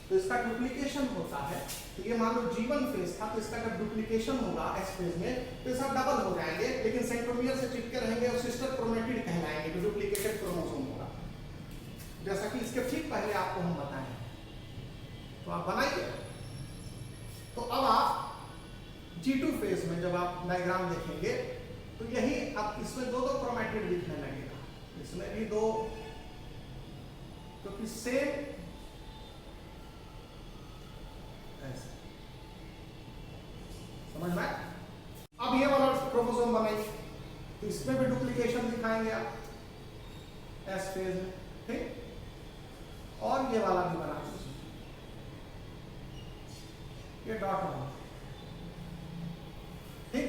तो इसका डुप्लीकेशन होता है। तो ये मान लो G1 फेज था, तो इसका जब डुप्लीकेशन होगा S फेज में तो ये सब डबल हो जाएंगे, लेकिन सेंट्रोमियर से चिपके रहेंगे और सिस्टर क्रोमेटिड कहलाएंगे, जो डुप्लीकेटेड क्रोमोसोम होगा, जैसा कि इसके ठीक पहले आपको हम बताएं। तो आप बनाइए। तो अब आप G2 फेज में जब आप डायग्राम देखेंगे तो यही अब इसमें दो क्रोमेटिड दिखने लगेगा, इसमें भी दो, क्योंकि सेम ऐसे समझ में। अब ये वाला क्रोमोसोम बनाइए तो इसमें भी डुप्लीकेशन दिखाएंगे आप एस फेज में। ठीक, और ये वाला भी बना दीजिए, ये डॉट होगा। ठीक,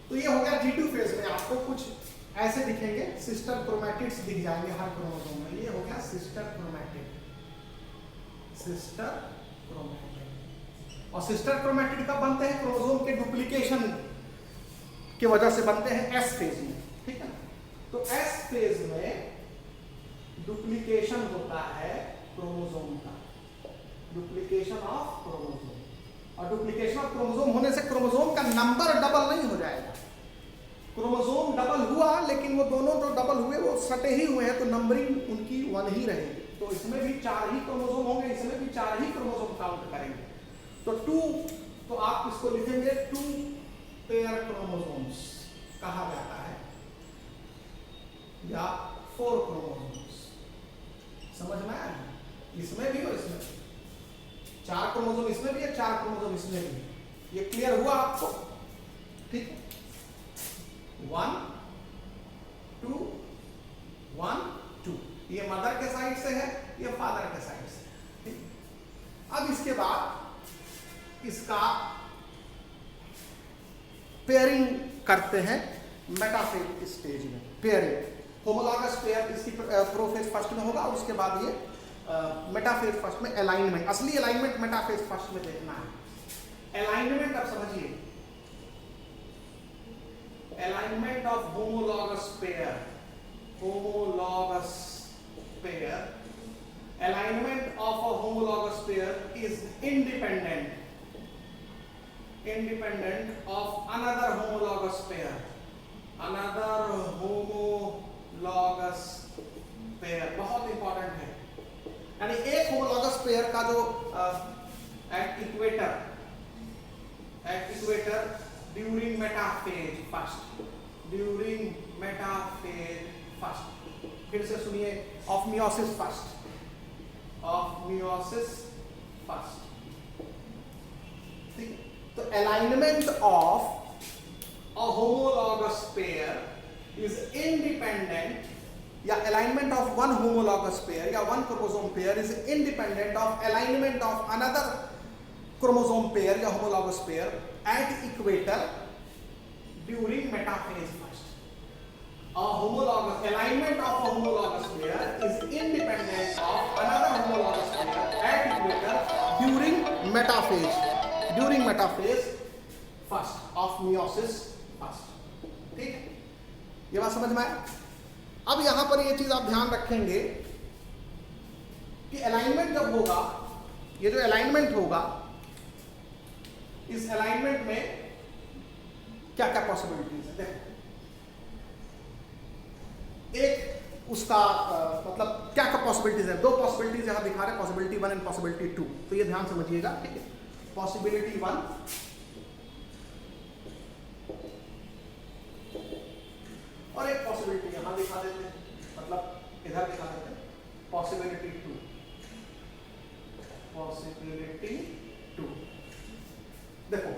तो ये हो गया G2 फेज में। आपको कुछ ऐसे दिखेंगे, सिस्टर क्रोमैटिड्स दिख जाएंगे हर क्रोमोसोम में। ये हो गया सिस्टर क्रोमैटिड, सिस्टर क्रोमैटिड। और सिस्टर क्रोमैटिड कब बनते हैं? क्रोमोसोम के डुप्लीकेशन की वजह से बनते हैं S फेज में। ठीक है, तो S फेज में डुप्लीकेशन होता है क्रोमोसोम का, डुप्लीकेशन ऑफ क्रोमोसोम। और डुप्लीकेशन ऑफ क्रोमोसोम होने से क्रोमोसोम का नंबर डबल नहीं हो जाएगा। क्रोमोसोम डबल हुआ लेकिन वो दोनों जो डबल हुए वो सटे ही हुए हैं, तो नंबरिंग उनकी 1 ही रहेगी। तो इसमें भी 4 ही क्रोमोसोम होंगे, इसमें भी 4 ही क्रोमोसोम काउंट करेंगे। तो 2, तो आप इसको लिखेंगे 2 पेयर क्रोमोसोम्स कहा जाता है, या 4 क्रोमोसोम्स। समझ में आया? इसमें भी और इसमें भी 4 क्रोमोसोम इसमें भी है, 4 क्रोमोसोम इसमें भी है। ये क्लियर हुआ आपको? ठीक है, 1 2 1 2, ये मदर के साइड से है, ये फादर के साइड से। ठीक, अब इसके बाद इसका पेयरिंग करते हैं मेटाफेज स्टेज में। पेयरिंग होमोलॉगस पेयर इसकी प्रोफेज फर्स्ट में होगा और उसके बाद ये मेटाफेज फर्स्ट में अलाइनमेंट, असली अलाइनमेंट मेटाफेज फर्स्ट में देखना है। अलाइनमेंट आप समझिए, alignment of homologous pair, homologous pair, alignment of a homologous pair is independent of another homologous pair, another homologous homologous pair बहुत इंपॉर्टेंट है, यानी एक होमोलॉगस पेयर का जो at equator during metaphase first, फिर से सुनिए, ऑफ मियोसिस फर्स्ट, ठीक है। तो alignment of a homologous pair is independent, या alignment of one homologous pair या one chromosome pair is independent of alignment of another chromosome pair या homologous pair at equator during metaphase first. Alignment of a homologous pair is independent of another homologous pair at equator during metaphase first of meiosis first, ठीक है, ये बात समझ में आया। अब यहां पर ये चीज आप ध्यान रखेंगे कि अलाइनमेंट जब होगा, ये जो अलाइनमेंट होगा, इस अलाइनमेंट में क्या क्या पॉसिबिलिटीज है। देखो, एक उसका मतलब क्या क्या पॉसिबिलिटीज है, दो पॉसिबिलिटीज यहां दिखा रहे हैं, पॉसिबिलिटी 1 एंड पॉसिबिलिटी 2, तो ये ध्यान समझिएगा, ठीक है। पॉसिबिलिटी 1 और एक पॉसिबिलिटी यहां दिखा देते हैं, मतलब इधर दिखा देते हैं, पॉसिबिलिटी 2। देखो,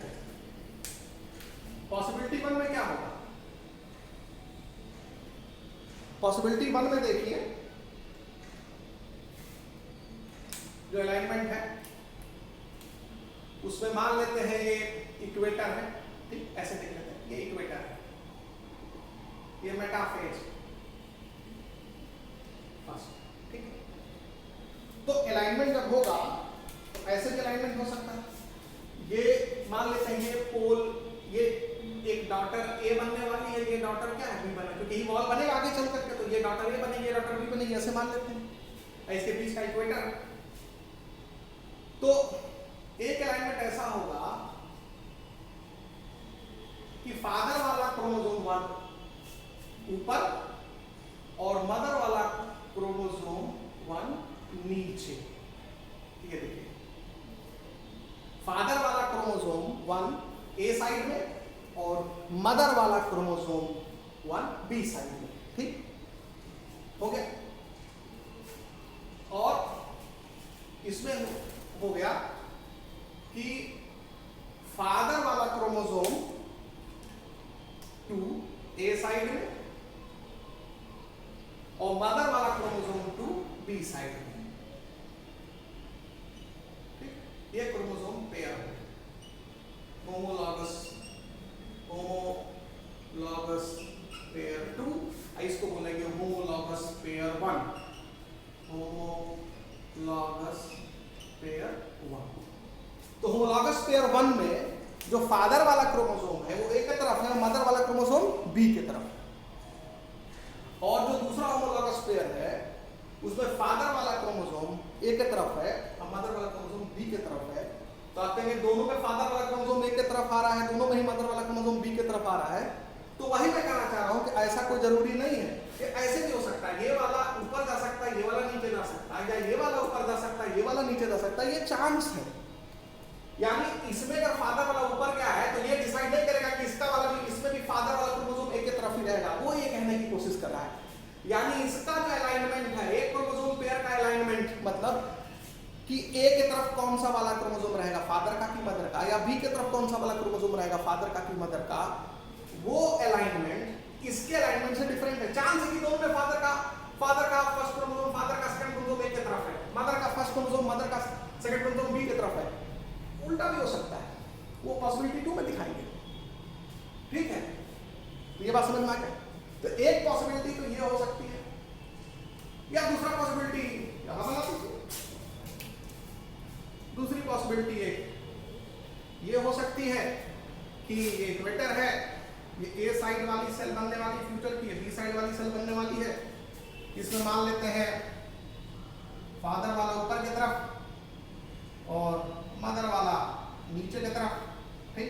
पॉसिबिलिटी 1 में क्या होगा, पॉसिबिलिटी 1 में देखिए, जो अलाइनमेंट है उसमें मान लेते हैं ये इक्वेटर है, ठीक, ऐसे देख लेते हैं, ये इक्वेटर है, ये मेटाफेज फर्स्ट, ठीक है। तो अलाइनमेंट जब होगा तो ऐसे भी अलाइनमेंट हो सकता है, ये मान लेते हैं ये पोल, ये एक डॉटर ए बनने वाली है, ये डॉटर क्या है, बी बने, क्योंकि ये वॉल बनेगा आगे चल करके, तो ये डॉटर ए बनेगी, ये डॉटर बी बनेगी, ऐसे मान लेते हैं, इसके बीच का इक्वेटर। तो एक अलाइनमेंट ऐसा होगा कि फादर वाला क्रोमोसोम 1 ऊपर और मदर वाला क्रोमोसोम 1 नीचे, ये देखिए, फादर वाला क्रोमोसोम 1 ए साइड में और मदर वाला क्रोमोसोम 1 बी साइड में, ठीक हो गया। और इसमें हो गया कि फादर वाला क्रोमोसोम 2 ए साइड में और मदर वाला क्रोमोसोम 2 बी साइड में, ठीक, ये क्रोमोसोम पेयर है, होमोलॉगस पेयर 2, इसको बोलेंगे होमोलॉगस पेयर 1, होमोलॉगस पेयर 1। तो होमोलॉगस पेयर 1 में जो फादर वाला क्रोमोसोम है वो ए की तरफ है, मदर वाला क्रोमोसोम बी की तरफ है, और जो दूसरा होमोलॉगस पेयर है उसमें फादर वाला क्रोमोसोम ए की तरफ है और मदर वाला क्रोमोसोम बी की तरफ है। तो आप कहेंगे दोनों में फादर वाला क्रोमोसोम ए की तरफ आ रहा है, दोनों में ही मदर वाला क्रोमोसोम बी की तरफ आ रहा है। तो वही मैं कहना चाह रहा हूं कि ऐसा कोई जरूरी नहीं है, कि ऐसे भी हो सकता है, ये वाला ऊपर जा सकता है, ये वाला नीचे जा सकता है, या ये वाला ऊपर जा सकता है, ये वाला नीचे जा सकता है, ये चांस है। यानी इसमें अगर फादर वाला ऊपर क्या है तो ये डिसाइड नहीं करेगा कि इसका वाला भी, इसमें भी फादर वाला क्रोमोसोम एक की तरफ ही रहेगा, वो ये कहने की कोशिश कर रहा है। यानी इसका जो अलाइनमेंट है, एक क्रोमोसोम पेयर का अलाइनमेंट, मतलब कि ए की तरफ कौन सा वाला क्रोमोसोम रहेगा, फादर का कि मदर का, या बी की तरफ कौन सा वाला क्रोमोसोम रहेगा, फादर का कि मदर का, वो अलाइनमेंट इसके अलाइनमेंट से डिफरेंट है। चांस है कि दोनों में फादर का फर्स्ट क्रोमोसोम, फादर का सेकंड क्रोमोसोम एक की तरफ है, मदर का फर्स्ट क्रोमोसोम, मदर का सेकंड क्रोमोसोम बी की तरफ है, उल्टा भी हो सकता है, वो पॉसिबिलिटी 2 में दिखाएंगे, ठीक है। ये बात समझ में आ गया। तो एक पॉसिबिलिटी तो ये हो सकती है, या दूसरा पॉसिबिलिटी यहां बना दीजिए, दूसरी पॉसिबिलिटी ये हो सकती है कि ये इक्वेटर है, ये ए साइड वाली सेल बनने वाली फ्यूचर की, बी साइड वाली सेल बनने वाली है, इसमें मान लेते हैं फादर वाला ऊपर की तरफ और मदर वाला नीचे की तरफ, ठीक।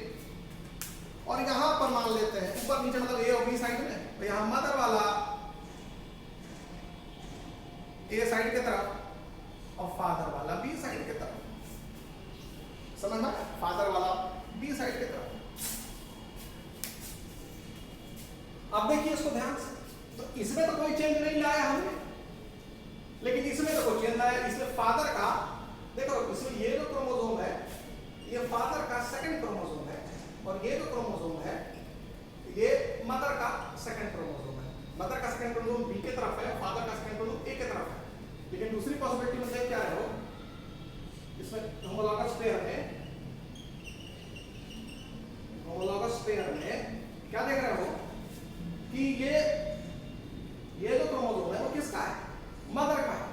और यहां पर मान लेते हैं ऊपर नीचे मतलब ए और बी साइड में, तो यहां मदर वाला समझ में? फादर वाला बी साइड की तरफ। अब देखिए इसको ध्यान से, तो इसमें तो कोई चेंज नहीं लाया हमने, लेकिन इसमें तो कोई चेंज लाया। इसमें फादर का देखो, इसमें ये जो क्रोमोसोम है ये फादर का सेकंड क्रोमोसोम है, और ये जो क्रोमोसोम है ये मदर का सेकंड क्रोमोसोम है। मदर का सेकंड क्रोमोसोम बी की तरफ है, फादर का सेकंड क्रोमोसोम ए की तरफ है। लेकिन दूसरी पॉसिबिलिटी में क्या है, वो इसमें होमोलॉगस पेयर में क्या देख रहे हो कि ये जो क्रोमोसोम है वो किसका है? मदर का है।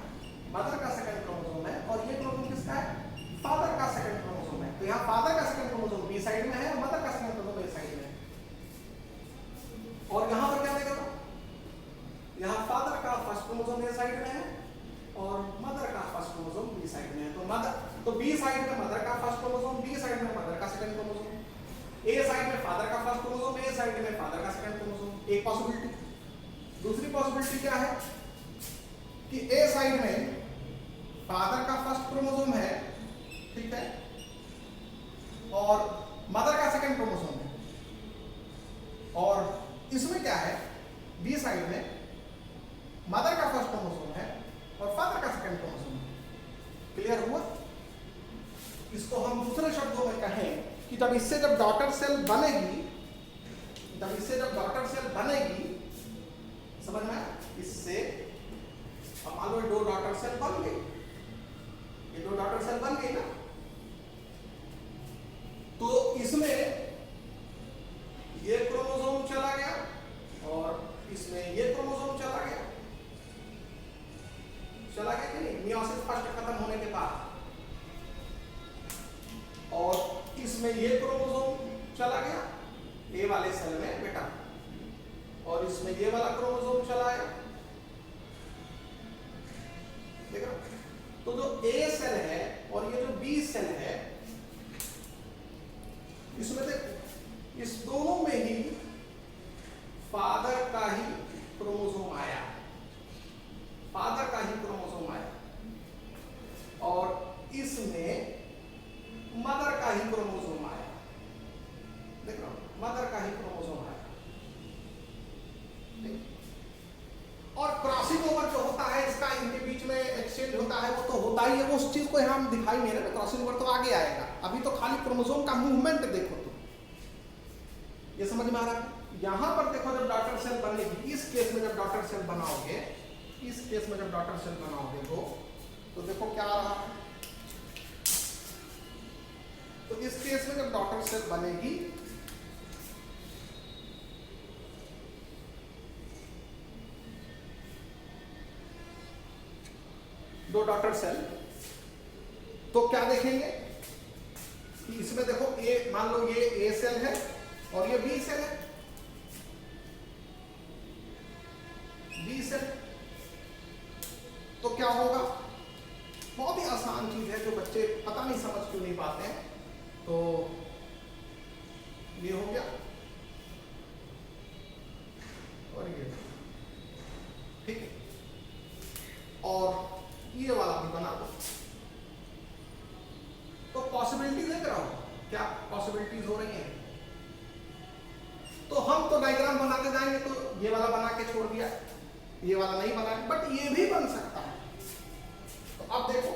मदर का सेकंड क्रोमोसोम है, और ये क्रोमोसोम किसका है? फादर का सेकंड क्रोमोसोम है। तो यहाँ फादर का सेकंड क्रोमोसोम बी साइड में है और मदर का सेकंड क्रोमोसोम ए साइड में है। और यहाँ पर क्या देख रहे हो, यहाँ फादर का फर्स्ट क्रोमोसोम ए साइड में है और मदर का फर्स्ट क्रोमोसोम बी साइड में है। तो बी साइड में मदर का फर्स्ट क्रोमोसोम, बी साइड में मदर का सेकंड क्रोमोसोम, ए साइड में फादर का फर्स्ट क्रोमोसोम, ए साइड में फादर का सेकंड क्रोमोसोम। एक पॉसिबिलिटी। दूसरी पॉसिबिलिटी क्या है कि ए साइड में फादर का फर्स्ट क्रोमोसोम है, ठीक है, और मदर का सेकंड क्रोमोसोम है, और इसमें क्या है, बी साइड में मदर का फर्स्ट क्रोमोसोम है और फादर का सेकंड क्रोमोसोम है। क्लियर हुआ? इसको हम दूसरे शब्दों में कहें कि जब इससे जब डॉटर सेल बनेगी, समझ में? इससे अब मान लो दो डॉटर सेल बन गई, ये दो डॉटर सेल बन गई ना, तो इसमें ये क्रोमोसोम चला गया और इसमें ये क्रोमोसोम चला गया कि नहीं, मियोसिस फर्स्ट खत्म होने के बाद, और इसमें ये क्रोमोसोम चला गया ए वाले सेल में बेटा, और इसमें ये वाला क्रोमोसोम चला गया। देखो, तो जो ए सेल है और ये जो बी सेल है, इसमें देखो इस दोनों में ही फादर का ही क्रोमोसोम आया, और इसमें मदर का ही क्रोमोसोम आया। देख रहा हूं, मदर का ही क्रोमोसोम आया। और क्रॉसिंग ओवर जो होता है इसका, इनके बीच में एक्सचेंज होता है, वो तो होता ही है, वो उस चीज को यहाँ हम दिखाई नहीं रहे। क्रॉसिंग ओवर तो आगे आएगा, अभी तो खाली क्रोमोसोम का मूवमेंट देखो। तो ये समझ में आ रहा है? यहां पर देखो, जब डॉटर सेल बनेगी, इस केस में जब डॉटर सेल बनाओगे, तो देखो क्या आ रहा है। तो इस केस में जब डॉटर सेल बनेगी, दो डॉटर सेल, तो क्या देखेंगे कि इसमें देखो ए, मान लो ये ए सेल है और ये बी सेल है, तो क्या होगा? बहुत ही आसान चीज है जो बच्चे पता नहीं समझ क्यों नहीं पाते हैं। तो ये हो गया और ये, ठीक है, और ये वाला भी बना दो। तो पॉसिबिलिटी देख रहा हूं, क्या पॉसिबिलिटीज हो रही हैं? तो हम तो डायग्राम बनाते जाएंगे, तो ये वाला बना के छोड़ दिया, ये वाला नहीं बनाया, बट ये भी बन सकता है। तो अब देखो,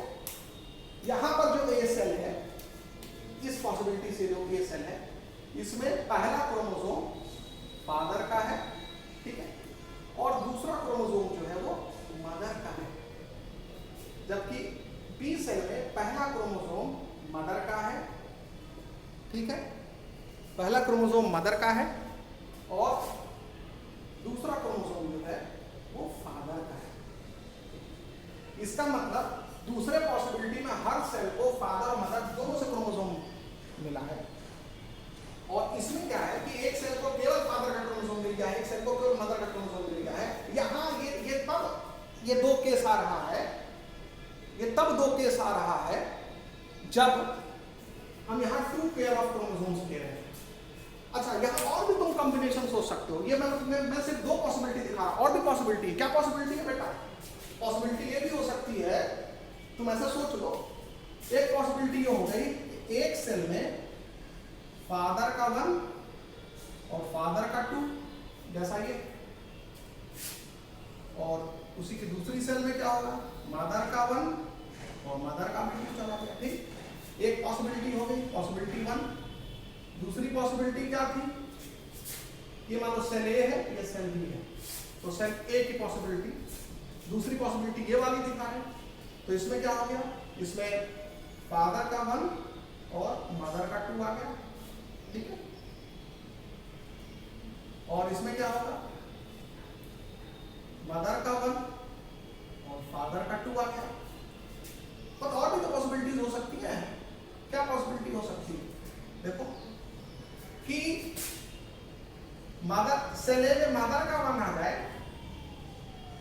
यहां पर जो ए सेल है, इस पॉसिबिलिटी से जो ए सेल है, इसमें पहला क्रोमोसोम फादर का है, ठीक है, और दूसरा क्रोमोसोम जो है वो मदर का है। जबकि बी सेल में पहला क्रोमोसोम मदर का है, ठीक है, पहला क्रोमोसोम मदर का है और दूसरा क्रोमोसोम जो है वो फादर का है। इसका मतलब दूसरे पॉसिबिलिटी में हर सेल को फादर और मदर दोनों से क्रोमोसोम मिला है, और इसमें क्या है कि एक सेल को केवल फादर का क्रोमोसोम मिल गया है, एक सेल को केवल मदर का क्रोमोसोम मिल गया है। यहाँ ये तब ये दो केस आ रहा है, जब हम यहाँ 2 पेयर ऑफ क्रोमोसोम्स ले रहे हैं। अच्छा, यहाँ और भी तुम कॉम्बिनेशन सोच सकते हो। ये मैं सिर्फ 2 पॉसिबिलिटी दिखा रहा हूँ, और भी पॉसिबिलिटी। क्या पॉसिबिलिटी है बेटा? पॉसिबिलिटी ये भी हो सकती है, तुम ऐसा सोच लो, एक पॉसिबिलिटी ये हो गई, एक सेल में फादर का 1 और फादर का 2 जैसा ये, और उसी की दूसरी सेल में क्या होगा, मदर का 1 और मदर का भी 2 चला गया। ठीक, एक पॉसिबिलिटी हो गई, पॉसिबिलिटी 1। दूसरी पॉसिबिलिटी क्या थी, ये मान लो सेल ए है, ये सेल बी है, तो सेल ए की पॉसिबिलिटी, दूसरी पॉसिबिलिटी ये वाली दिखा है। तो इसमें क्या हो गया, इसमें फादर का 1 और मदर का 2 आ गया। ठीक है, और इसमें क्या होगा, मदर का 1 और फादर का 2 आ गया। पर और भी तो पॉसिबिलिटीज हो सकती है। क्या पॉसिबिलिटी हो सकती है, देखो कि मदर सेल ए में मदर का 1 आ जाए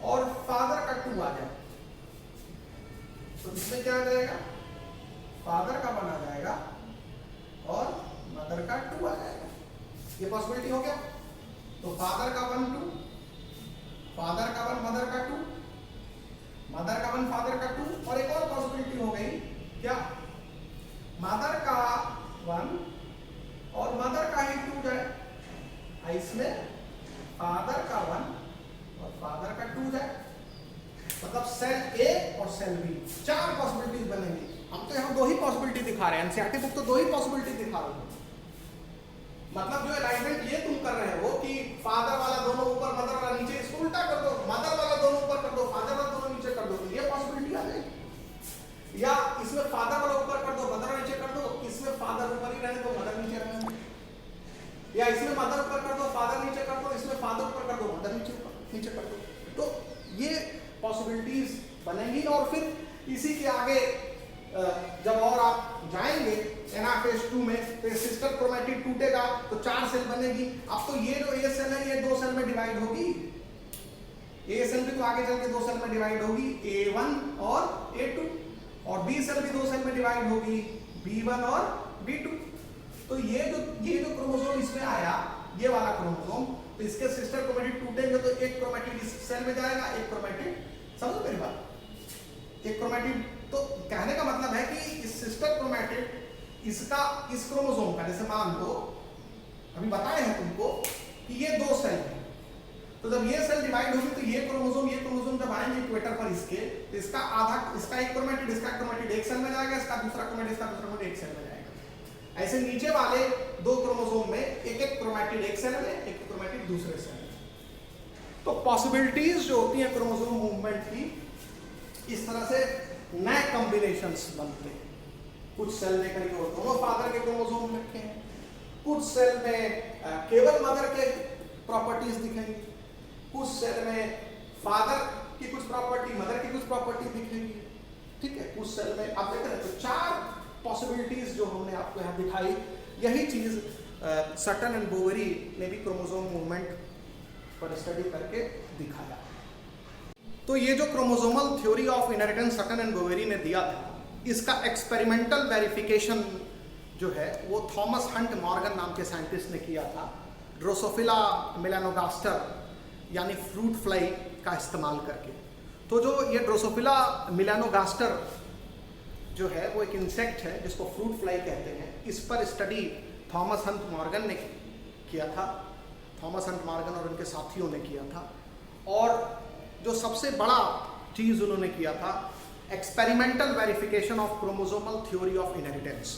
और फादर का 2 आ जाए, तो इसमें क्या आ जाएगा, फादर का 1 आ जाएगा और मदर का 2 आ जाएगा। ये पॉसिबिलिटी हो गया। तो फादर का 1 2, फादर का 1 मदर का 2, मदर का 1 फादर का 2, और एक और पॉसिबिलिटी हो गई क्या, मदर का 1 और मदर का ही 2 जाए, इसमें फादर का 1 और फादर का 2 जाए, मतलब सेल ए और सेल बी, 4 पॉसिबिलिटीज बनेंगी। हम तो यहाँ 2 ही पॉसिबिलिटी दिखा रहे हैं, एनसीईआरटी बुक तो 2 ही पॉसिबिलिटी दिखा रही है। मतलब जो अरेंजमेंट ये तुम कर रहे हो कि फादर वाला दोनों ऊपर मदर वाला नीचे, इसको उल्टा कर दो, मदर वाला दोनों ऊपर कर दो, फादर वाला दोनों नीचे कर दो, तो ये पॉसिबिलिटी आ जाएगी। या इसमें फादर वाला ऊपर कर दो, मदर नीचे कर दो, इसमें फादर ऊपर ही रहने दो, मदर नीचे रहने दो, या इसमें मदर ऊपर कर दो, फादर नीचे कर दो, इसमें फादर ऊपर कर दो, मदर नीचे कर दो। तो ये पॉसिबिलिटीज बनेंगी। और फिर इसी के आगे जब और आप जाएंगे एनाफेज 2 में, तो सिस्टर क्रोमैटिड टूटेगा तो 4 सेल बनेगी। अब तो ये जो ए सेल है ये 2 सेल में डिवाइड होगी, ए सेल भी तो आगे चल के 2 सेल में डिवाइड होगी, A1 और A2, और बी सेल भी 2 सेल में डिवाइड होगी, B1 और B2। तो ये जो क्रोमोसोम इसमें आया, ये वाला क्रोमोसोम, तो इसके सिस्टर क्रोमैटिड टूटेंगे तो एक क्रोमैटिड इस सेल में जाएगा, एक क्रोमैटिड, समझो मेरी बात, एक क्रोमैटिड। तो कहने का मतलब है कि इस सिस्टर क्रोमैटिड इसका इस क्रोमोसोम का, जैसे मान लो अभी बताए हैं तुमको कि ये 2 सेल है, तो जब ये सेल डिवाइड होगी तो ये क्रोमोसोम जब आएंगे इक्वेटर पर इसके, तो इसका आधा, इसका एक क्रोमैटिड एक सेल में जाएगा, इसका दूसरा क्रोमैटिड एक सेल में जाएगा। ऐसे नीचे वाले 2 क्रोमोसोम में एक क्रोमैटिड एक सेल में, एक क्रोमैटिड दूसरे सेल में। तो पॉसिबिलिटीज जो होती हैं क्रोमोसोम मूवमेंट की, इस तरह से नए कॉम्बिनेशंस बनते हैं। कुछ सेल में कहीं दोनों फादर के क्रोमोसोम रखे हैं, कुछ सेल में केवल मदर के प्रॉपर्टीज दिखेंगी, कुछ सेल में फादर की कुछ प्रॉपर्टी, मदर की कुछ प्रॉपर्टी दिखेंगी। ठीक है, कुछ सेल में आप देख रहे हैं। तो 4 पॉसिबिलिटीज जो हमने आपको यहाँ दिखाई, यही चीज सटन एंड बोवेरी ने भी क्रोमोसोम मूवमेंट पर स्टडी करके दिखाया। तो ये जो chromosomal theory of inheritance Sutton and Boveri ने दिया था, इसका एक्सपेरिमेंटल वेरिफिकेशन जो है वो थॉमस हंट मॉर्गन नाम के साइंटिस्ट ने किया था, ड्रोसोफिला मेलानोगास्टर यानी फ्रूट फ्लाई का इस्तेमाल करके। तो जो ये ड्रोसोफिला मेलानोगास्टर जो है वो एक इंसेक्ट है जिसको फ्रूट फ्लाई कहते हैं। इस पर स्टडी थॉमस हंट मॉर्गन ने किया था, थॉमस हंट मॉर्गन और उनके साथियों ने किया था। और जो सबसे बड़ा चीज उन्होंने किया था, experimental verification of chromosomal theory of inheritance.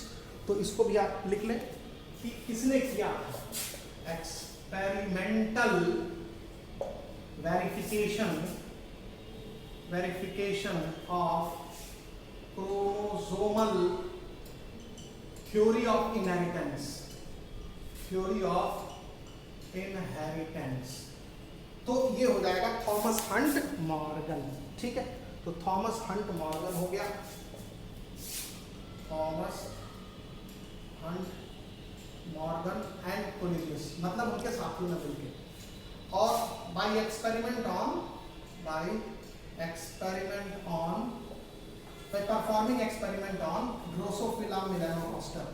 तो इसको भी आप लिख लें कि किसने किया, experimental verification of chromosomal theory of inheritance, तो ये हो जाएगा थॉमस हंट मॉर्गन। ठीक है, तो थॉमस हंट मॉर्गन हो गया, Thomas Hunt Morgan and Cornelius, मतलब उनके साथियों ने मिलकर, और by experiment on performing experiment on Drosophila melanogaster,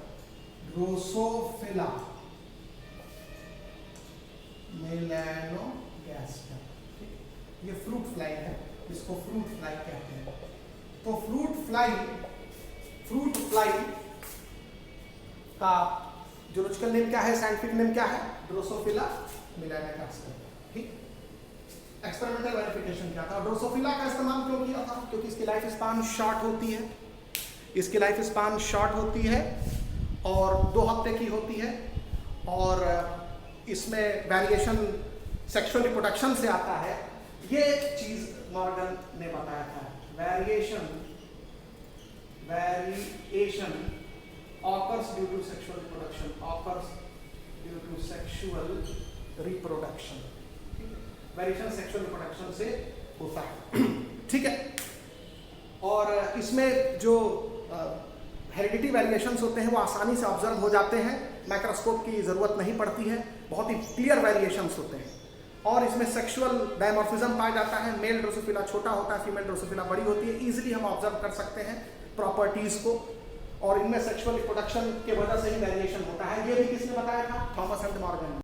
ये फ्रूट फ्लाई है, इसको फ्रूट फ्लाई कहते हैं। तो फ्रूट फ्लाई का जूलॉजिकल नेम क्या है, साइंटिफिक नेम क्या है, ड्रोसोफिला मेलानोगास्टर। ठीक, एक्सपेरिमेंटल वेरिफिकेशन क्या था, ड्रोसोफिला का इस्तेमाल क्यों किया था, क्योंकि इसकी लाइफ स्पान शॉर्ट होती है, इसकी लाइफ स्पान शॉर्ट होती है और 2 हफ्ते की होती है, और इसमें वेरिएशन सेक्सुअल रिप्रोडक्शन से आता है। ये चीज मॉर्गन ने बताया था, variation occurs due to sexual reproduction, occurs due to sexual reproduction. Variation sexual reproduction से होता है। ठीक है, और इसमें जो हेरिडिटी वेरिएशंस होते हैं वो आसानी से ऑब्जर्व हो जाते हैं, माइक्रोस्कोप की ज़रूरत नहीं पड़ती है, बहुत ही क्लियर वेरिएशंस होते हैं। और इसमें सेक्सुअल डायमॉर्फिज्म पाया जाता है, मेल ड्रोसोफिला छोटा होता है, फीमेल ड्रोसोफिला बड़ी होती है, इजीली हम ऑब्जर्व कर सकते हैं प्रॉपर्टीज़ को, और इनमें सेक्सुअल रिप्रोडक्शन के वजह से ही वेरिएशन होता है। ये भी किसने बताया था, थॉमस एंड मॉर्गन।